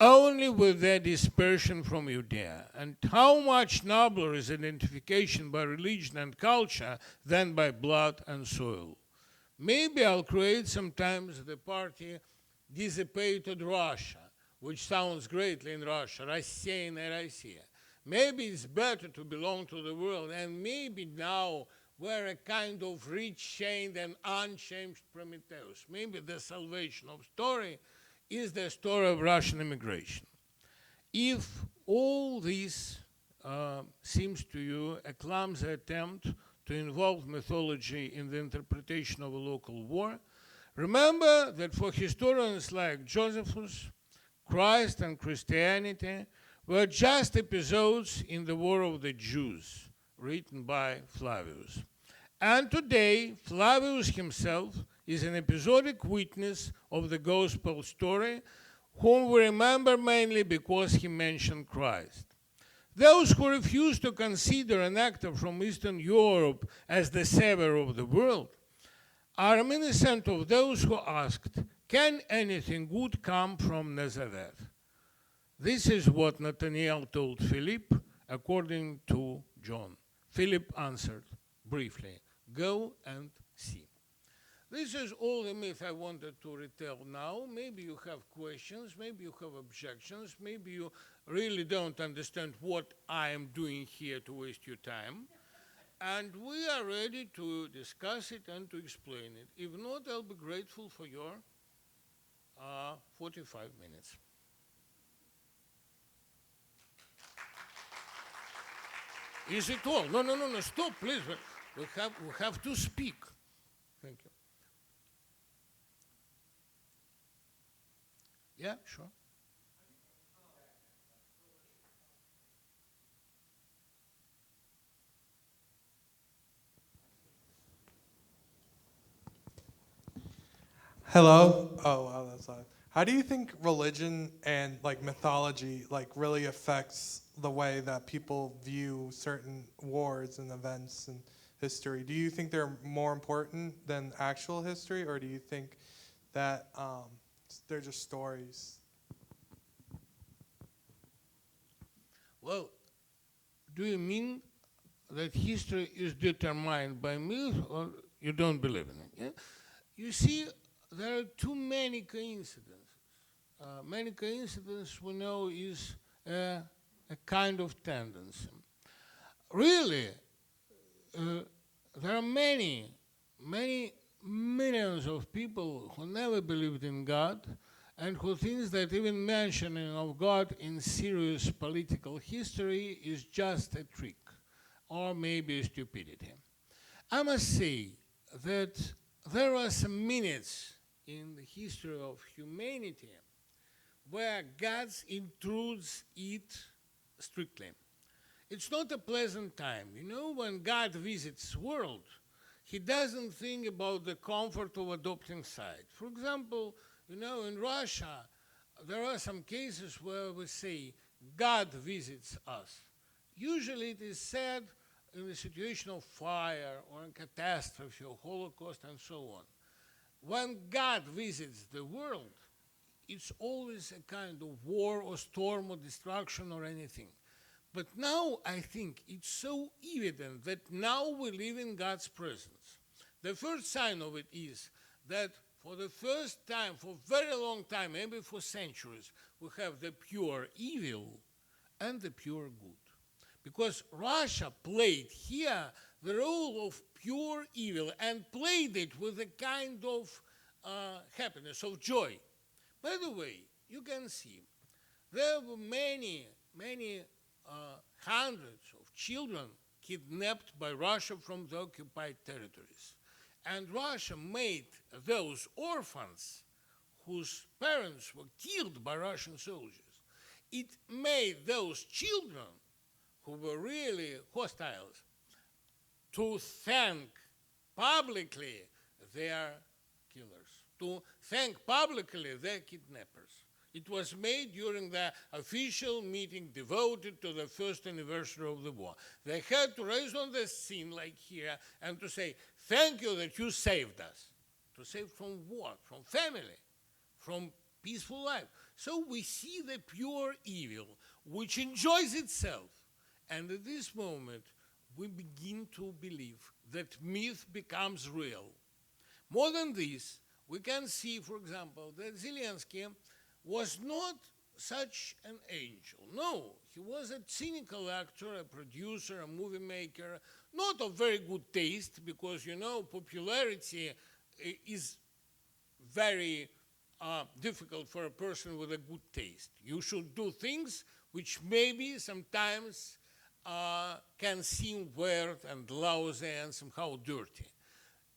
only with their dispersion from Judea. And how much nobler is identification by religion and culture than by blood and soil? Maybe I'll create sometimes the party Dissipated Russia, which sounds greatly in Russia, Рассеянная Россия. Maybe it's better to belong to the world, and maybe now we're a kind of rechained and unchanged Prometheus. Maybe the salvation of story is the story of Russian immigration. If all this seems to you a clumsy attempt to involve mythology in the interpretation of a local war, remember that for historians like Josephus, Christ and Christianity were just episodes in the War of the Jews, written by Flavius. And today, Flavius himself is an episodic witness of the gospel story, whom we remember mainly because he mentioned Christ. Those who refuse to consider an actor from Eastern Europe as the savior of the world are reminiscent of those who asked, can anything good come from Nazareth? This is what Nathanael told Philip, according to John. Philip answered briefly, go and see. This is all the myth I wanted to retell now. Maybe you have questions, maybe you have objections, maybe you really don't understand what I am doing here to waste your time. And we are ready to discuss it and to explain it. If not, I'll be grateful for your 45 minutes. Is it all? No, stop, please. We have to speak. Thank you. Yeah, sure. Hello. Oh wow, that's loud. How do you think religion and like mythology like really affects the way that people view certain wars and events in history? Do you think they're more important than actual history, or do you think that they're just stories? Well, do you mean that history is determined by myth, or you don't believe in it? Yeah? You see, there are too many coincidences. Many coincidences we know is a kind of tendency. Really, there are many millions of people who never believed in God and who think that even mentioning of God in serious political history is just a trick or maybe a stupidity. I must say that there are some minutes in the history of humanity where God intrudes it strictly. It's not a pleasant time. You know, when God visits the world, he doesn't think about the comfort of adopting side. For example, you know, in Russia, there are some cases where we say, God visits us. Usually it is said in the situation of fire or a catastrophe or Holocaust and so on. When God visits the world, it's always a kind of war or storm or destruction or anything. But now I think it's so evident that now we live in God's presence. The first sign of it is that for the first time, for a very long time, maybe for centuries, we have the pure evil and the pure good. Because Russia played here the role of pure evil and played it with a kind of happiness, of joy. By the way, you can see there were many hundreds of children kidnapped by Russia from the occupied territories. And Russia made those orphans whose parents were killed by Russian soldiers. It made those children who were really hostiles to thank publicly their killers, to thank publicly their kidnappers. It was made during the official meeting devoted to the first anniversary of the war. They had to raise on the scene like here and to say, thank you that you saved us. To save from what? From family, from peaceful life. So we see the pure evil, which enjoys itself. And at this moment, we begin to believe that myth becomes real. More than this, we can see, for example, that Zelensky was not such an angel. No, he was a cynical actor, a producer, a movie maker, not of very good taste, because, you know, popularity is very difficult for a person with a good taste. You should do things which maybe sometimes can seem weird and lousy and somehow dirty.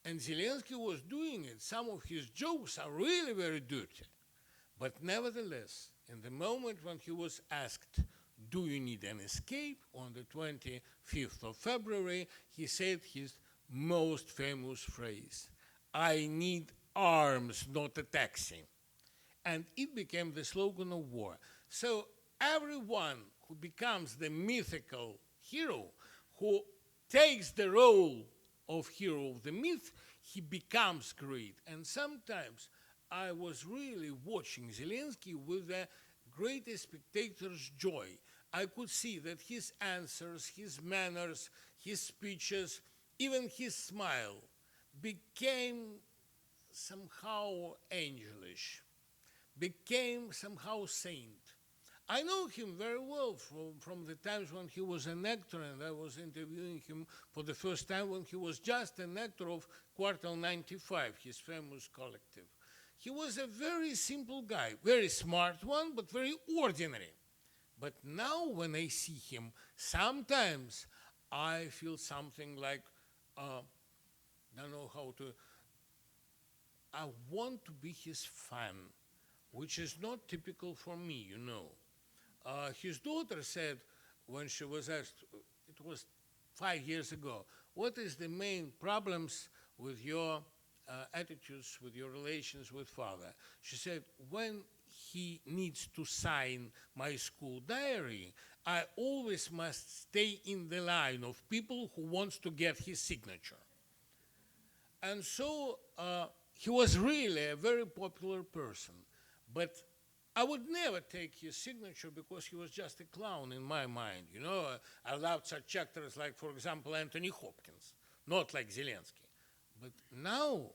And Zelensky was doing it. Some of his jokes are really very dirty. But nevertheless, in the moment when he was asked, do you need an escape, on the 25th of February, he said his most famous phrase, I need arms, not a taxi. And it became the slogan of war. So everyone who becomes the mythical hero, who takes the role of hero of the myth, he becomes great. And sometimes I was really watching Zelensky with the greatest spectator's joy. I could see that his answers, his manners, his speeches, even his smile became somehow angelish, became somehow saint. I know him very well from the times when he was an actor, and I was interviewing him for the first time when he was just an actor of Quartal 95, his famous collective. He was a very simple guy, very smart one, but very ordinary. But now when I see him, sometimes I feel something like, I don't know how to, I want to be his fan, which is not typical for me, you know. His daughter said, when she was asked, it was 5 years ago, what is the main problems with your attitudes, with your relations with father? She said, when he needs to sign my school diary, I always must stay in the line of people who wants to get his signature. And so he was really a very popular person. But I would never take his signature because he was just a clown in my mind. You know, I loved such actors like, for example, Anthony Hopkins, not like Zelensky. But now,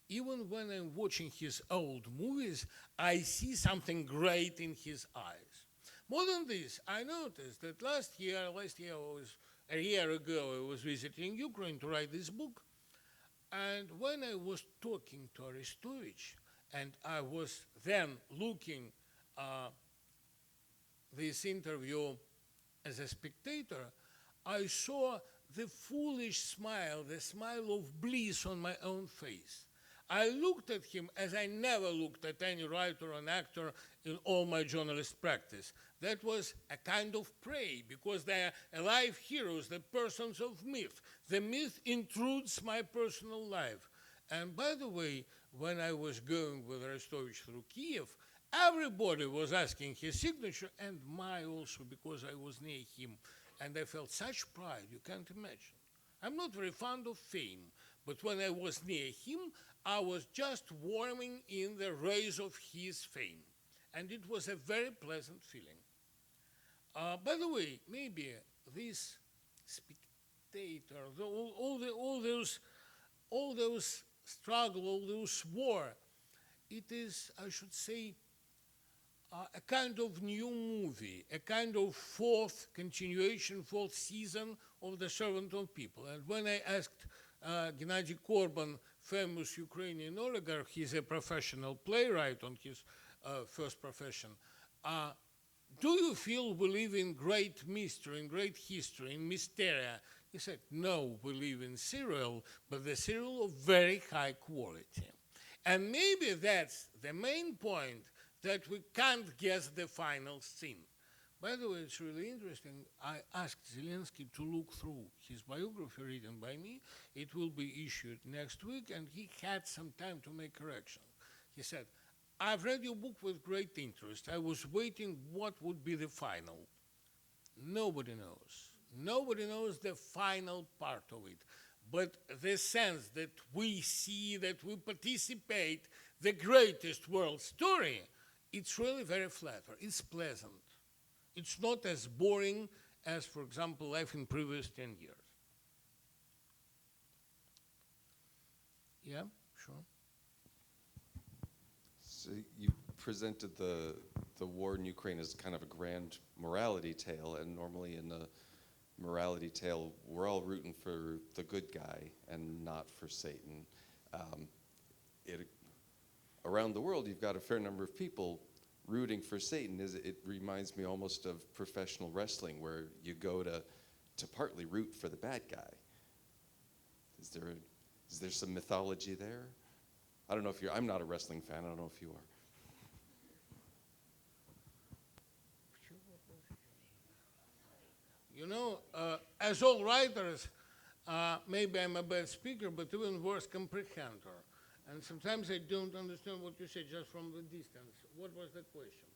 even when I'm watching his old movies, I see something great in his eyes. More than this, I noticed that a year ago, I was visiting Ukraine to write this book. And when I was talking to Arestovich, and I was then looking this interview as a spectator, I saw the foolish smile, the smile of bliss on my own face. I looked at him as I never looked at any writer or actor in all my journalist practice. That was a kind of prey, because they are alive heroes, the persons of myth. The myth intrudes my personal life. And by the way, when I was going with Arestovich through Kiev, everybody was asking his signature, and mine also, because I was near him. And I felt such pride, you can't imagine. I'm not very fond of fame, but when I was near him, I was just warming in the rays of his fame. And it was a very pleasant feeling. By the way, maybe this spectator, all those struggle, all those war, it is, I should say, a kind of new movie, a kind of fourth season of The Servant of People. And when I asked Gennady Korban, famous Ukrainian oligarch, he's a professional playwright on his first profession, do you feel we live in great mystery, in great history, in mysteria? He said, no, we live in serial, but the serial of very high quality. And maybe that's the main point, that we can't guess the final scene. By the way, it's really interesting. I asked Zelensky to look through his biography written by me. It will be issued next week, and he had some time to make corrections. He said, I've read your book with great interest. I was waiting what would be the final. Nobody knows. Nobody knows the final part of it. But the sense that we see, that we participate, the greatest world story, it's really very flattering. It's pleasant. It's not as boring as, for example, life in previous 10 years. Yeah, sure. So you presented the war in Ukraine as kind of a grand morality tale, and normally in a morality tale, we're all rooting for the good guy and not for Satan. Around the world, you've got a fair number of people rooting for Satan. It reminds me almost of professional wrestling, where you go to partly root for the bad guy. Is there some mythology there? I don't know if I'm not a wrestling fan. I don't know if you are. You know, as all writers, maybe I'm a bad speaker, but even worse, comprehender. And sometimes I don't understand what you say just from the distance. What was the question?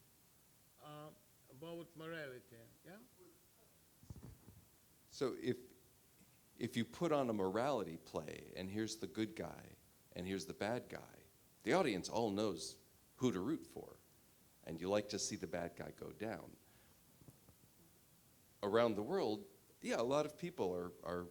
About morality, yeah? So if you put on a morality play, and here's the good guy, and here's the bad guy, the audience all knows who to root for, and you like to see the bad guy go down. Around the world, yeah, a lot of people are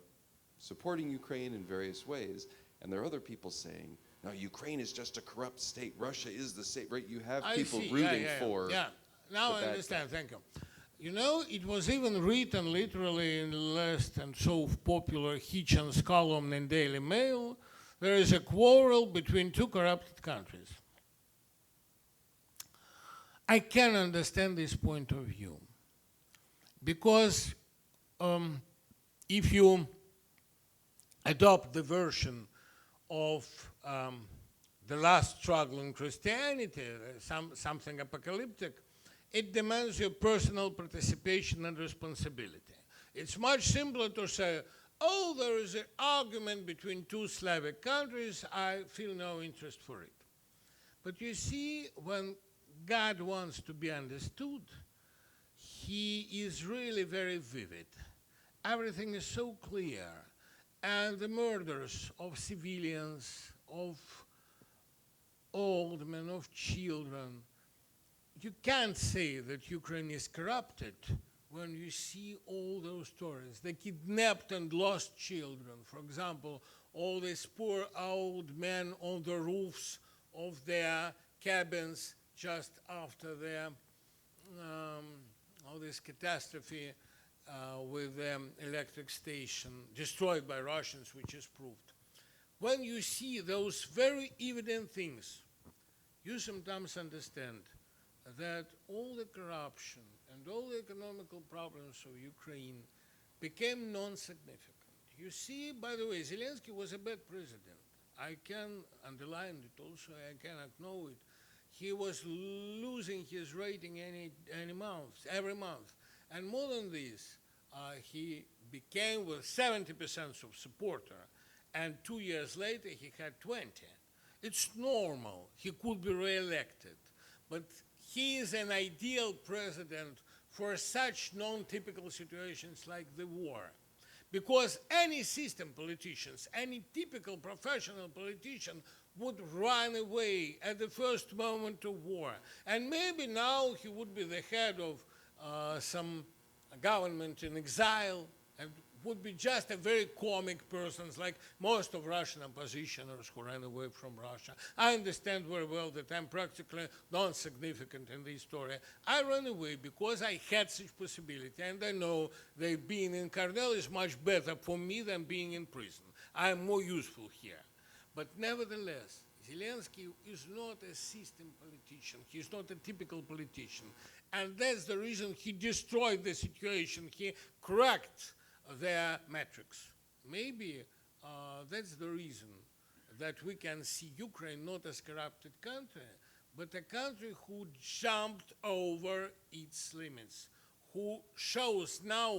supporting Ukraine in various ways, and there are other people saying, no, Ukraine is just a corrupt state. Russia is the state, right? You have people rooting for. Yeah, now I understand. Thank you. You know, it was even written literally in the last and so popular Hitchens column in Daily Mail. There is a quarrel between two corrupted countries. I can understand this point of view, because if you adopt the version of the last struggle in Christianity, something apocalyptic, it demands your personal participation and responsibility. It's much simpler to say, oh, there is an argument between two Slavic countries, I feel no interest for it. But you see, when God wants to be understood, he is really very vivid. Everything is so clear. And the murders of civilians, of old men, of children, you can't say that Ukraine is corrupted when you see all those stories. The kidnapped and lost children, for example, all these poor old men on the roofs of their cabins just after their all this catastrophe with the electric station destroyed by Russians, which is proved. When you see those very evident things, you sometimes understand that all the corruption and all the economical problems of Ukraine became non-significant. You see, by the way, Zelensky was a bad president. I can underline it also, I can acknowledge it. He was losing his rating every month. And more than this, he became with 70% of supporter, and 2 years later he had 20. It's normal, he could be re-elected, but he is an ideal president for such non-typical situations like the war. Because any system politicians, any typical professional politician would run away at the first moment of war. And maybe now he would be the head of some government in exile and would be just a very comic person, like most of Russian oppositioners who ran away from Russia. I understand very well that I'm practically non-significant in this story. I ran away because I had such possibility, and I know that being in Cornell is much better for me than being in prison. I am more useful here. But nevertheless, Zelensky is not a system politician. He's not a typical politician. And that's the reason he destroyed the situation. He cracked their metrics. Maybe that's the reason that we can see Ukraine not as a corrupted country, but a country who jumped over its limits, who shows now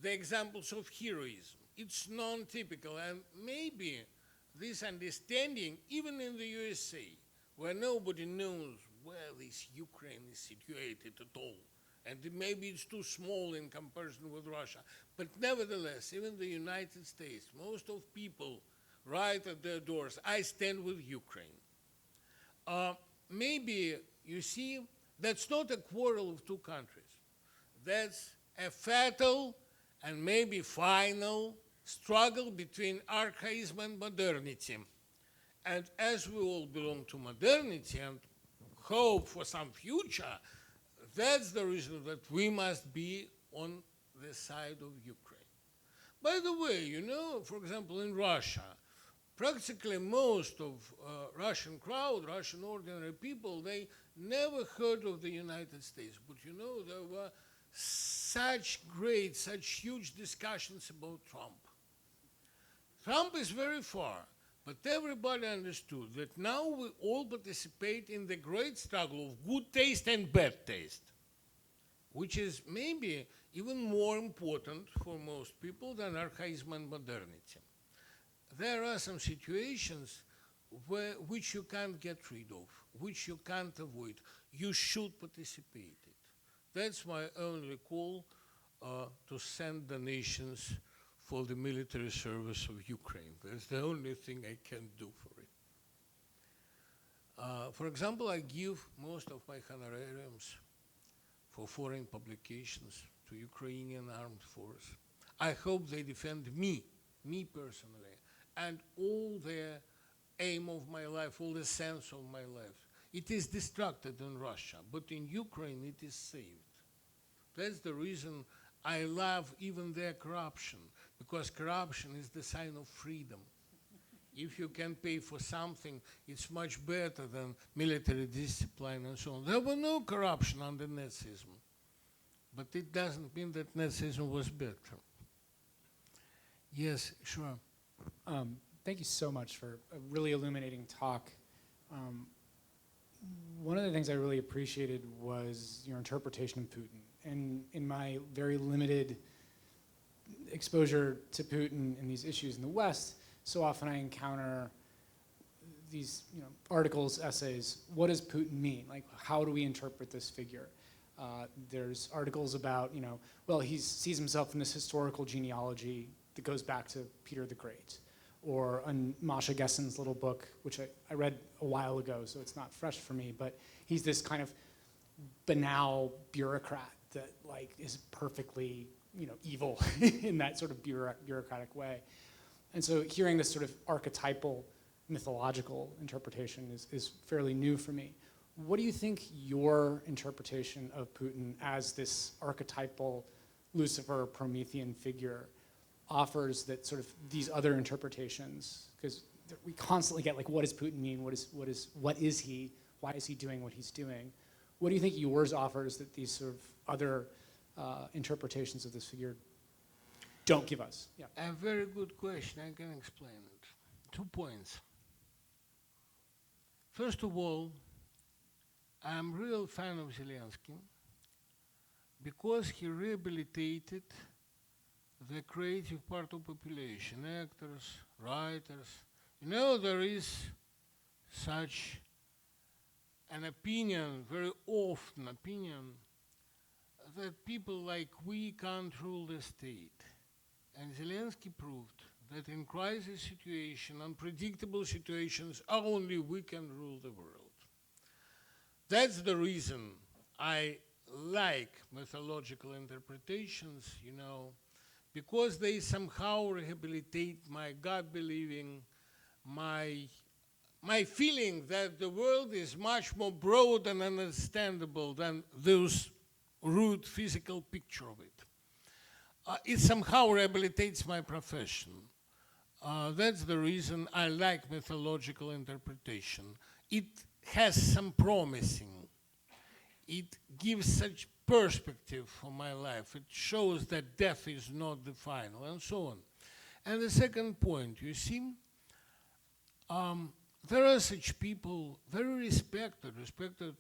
the examples of heroism. It's non-typical, and maybe this understanding, even in the USA, where nobody knows where this Ukraine is situated at all, and maybe it's too small in comparison with Russia, but nevertheless, even the United States, most of people write at their doors, I stand with Ukraine. Maybe, you see, that's not a quarrel of two countries. That's a fatal and maybe final struggle between archaism and modernity. And as we all belong to modernity and hope for some future, that's the reason that we must be on the side of Ukraine. By the way, you know, for example, in Russia, practically most of Russian crowd, Russian ordinary people, they never heard of the United States. But you know, there were such huge discussions about Trump. Trump is very far, but everybody understood that now we all participate in the great struggle of good taste and bad taste, which is maybe even more important for most people than archaism and modernity. There are some situations which you can't get rid of, which you can't avoid. You should participate in it. That's my only call to send donations for the military service of Ukraine. That's the only thing I can do for it. For example, I give most of my honorariums for foreign publications to Ukrainian armed force. I hope they defend me personally, and all the aim of my life, all the sense of my life. It is destructed in Russia, but in Ukraine it is saved. That's the reason I love even their corruption, because corruption is the sign of freedom. If you can pay for something, it's much better than military discipline and so on. There was no corruption under Nazism, but it doesn't mean that Nazism was better. Yes, sure. Thank you so much for a really illuminating talk. One of the things I really appreciated was your interpretation of Putin. And in my very limited exposure to Putin and these issues in the West, so often I encounter these articles, essays. What does Putin mean? Like, how do we interpret this figure? There's articles about, well, he sees himself in this historical genealogy that goes back to Peter the Great. Or in Masha Gessen's little book, which I read a while ago, so it's not fresh for me, but he's this kind of banal bureaucrat that is perfectly evil in that sort of bureaucratic way. And so hearing this sort of archetypal mythological interpretation is fairly new for me. What do you think your interpretation of Putin as this archetypal Lucifer Promethean figure offers that sort of these other interpretations? Because we constantly get what does Putin mean? What is he? Why is he doing what he's doing? What do you think yours offers that these sort of other interpretations of this figure don't give us? Yeah. A very good question. I can explain it. 2 points. First of all, I'm a real fan of Zelensky because he rehabilitated the creative part of population, actors, writers. There is such an opinion, very often opinion, that people like we can't rule the state. And Zelensky proved that in crisis situations, unpredictable situations, only we can rule the world. That's the reason I like mythological interpretations, because they somehow rehabilitate my God-believing, my feeling that the world is much more broad and understandable than those rude physical picture of it. It somehow rehabilitates my profession. That's the reason I like mythological interpretation. It has some promising. It gives such perspective for my life. It shows that death is not the final, and so on. And the second point, you see, there are such people, very respected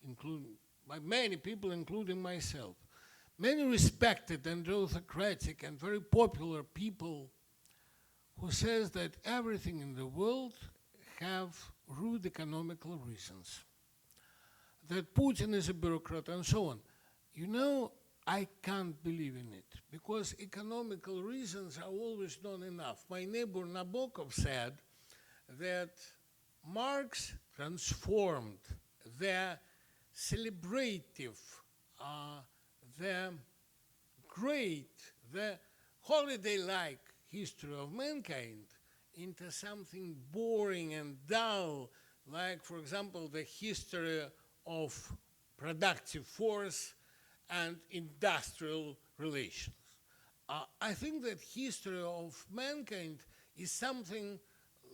including by many people, including myself. Many respected and autocratic and very popular people who says that everything in the world have rude economical reasons, that Putin is a bureaucrat and so on. I can't believe in it because economical reasons are always not enough. My neighbor Nabokov said that Marx transformed the celebrative, the great, the holiday-like history of mankind into something boring and dull, like, for example, the history of productive force and industrial relations. I think that history of mankind is something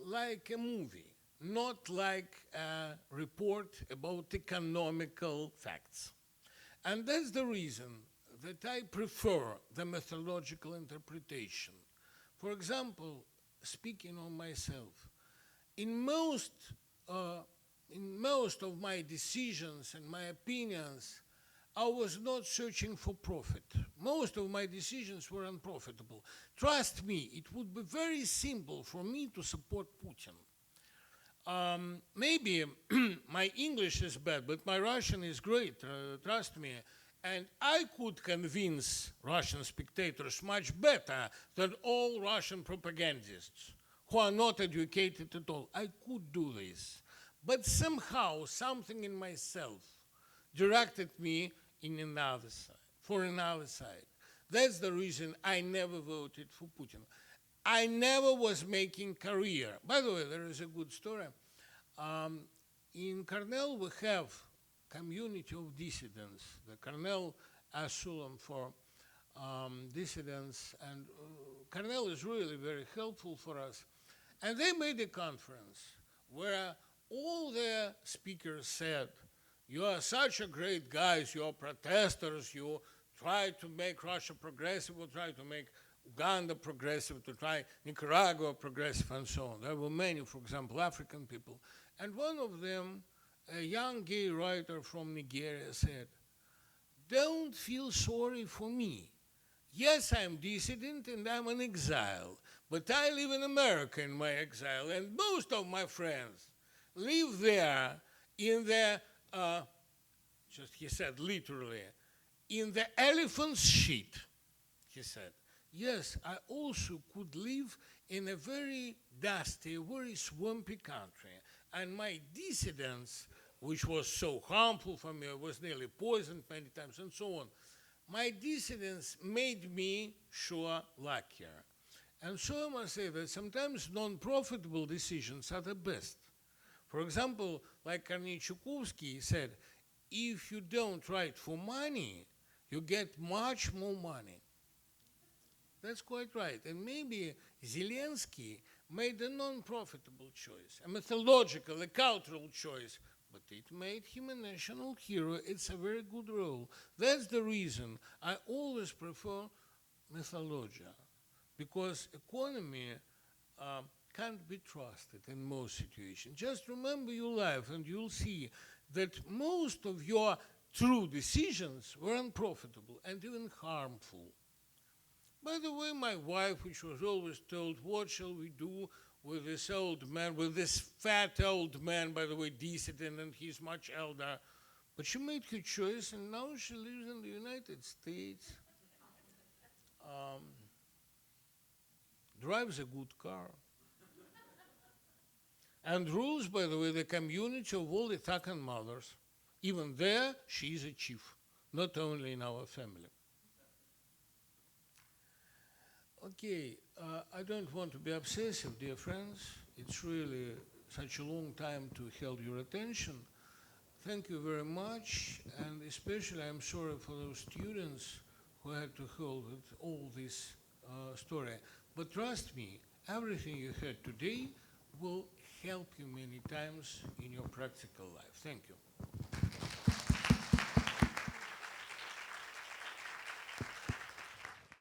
like a movie, not like a report about economical facts. And that's the reason that I prefer the mythological interpretation. For example, speaking on myself, in most of my decisions and my opinions, I was not searching for profit. Most of my decisions were unprofitable. Trust me, it would be very simple for me to support Putin. Maybe my English is bad, but my Russian is great, trust me. And I could convince Russian spectators much better than all Russian propagandists who are not educated at all. I could do this. But somehow, something in myself directed me in another side, for another side. That's the reason I never voted for Putin. I never was making career. By the way, there is a good story. In Cornell, we have community of dissidents, the Cornell Asylum for Dissidents, and Cornell is really very helpful for us. And they made a conference where all the speakers said, you are such a great guys, you are protesters, you try to make Russia progressive, you try to make Uganda progressive, to try Nicaragua progressive, and so on. There were many, for example, African people. And one of them, a young gay writer from Nigeria, said, don't feel sorry for me. Yes, I'm dissident and I'm an exile, but I live in America in my exile, and most of my friends live there in the, just he said literally, in the elephant's shit, he said. Yes, I also could live in a very dusty, very swampy country. And my dissidence, which was so harmful for me, I was nearly poisoned many times and so on, my dissidence made me, sure, luckier. And so I must say that sometimes non-profitable decisions are the best. For example, like Kornei Chukovsky said, if you don't write for money, you get much more money. That's quite right. And maybe Zelensky made a non-profitable choice, a mythological, a cultural choice, but it made him a national hero. It's a very good role. That's the reason I always prefer mythologia, because economy can't be trusted in most situations. Just remember your life and you'll see that most of your true decisions were unprofitable and even harmful. By the way, my wife, which was always told, what shall we do with this old man, with this fat old man, by the way, dissident, and he's much elder. But she made her choice, and now she lives in the United States, drives a good car, and rules, by the way, the community of all Ithacan mothers. Even there, she is a chief, not only in our family. Okay, I don't want to be obsessive, dear friends. It's really such a long time to hold your attention. Thank you very much, and especially I'm sorry for those students who had to hold all this story. But trust me, everything you heard today will help you many times in your practical life. Thank you.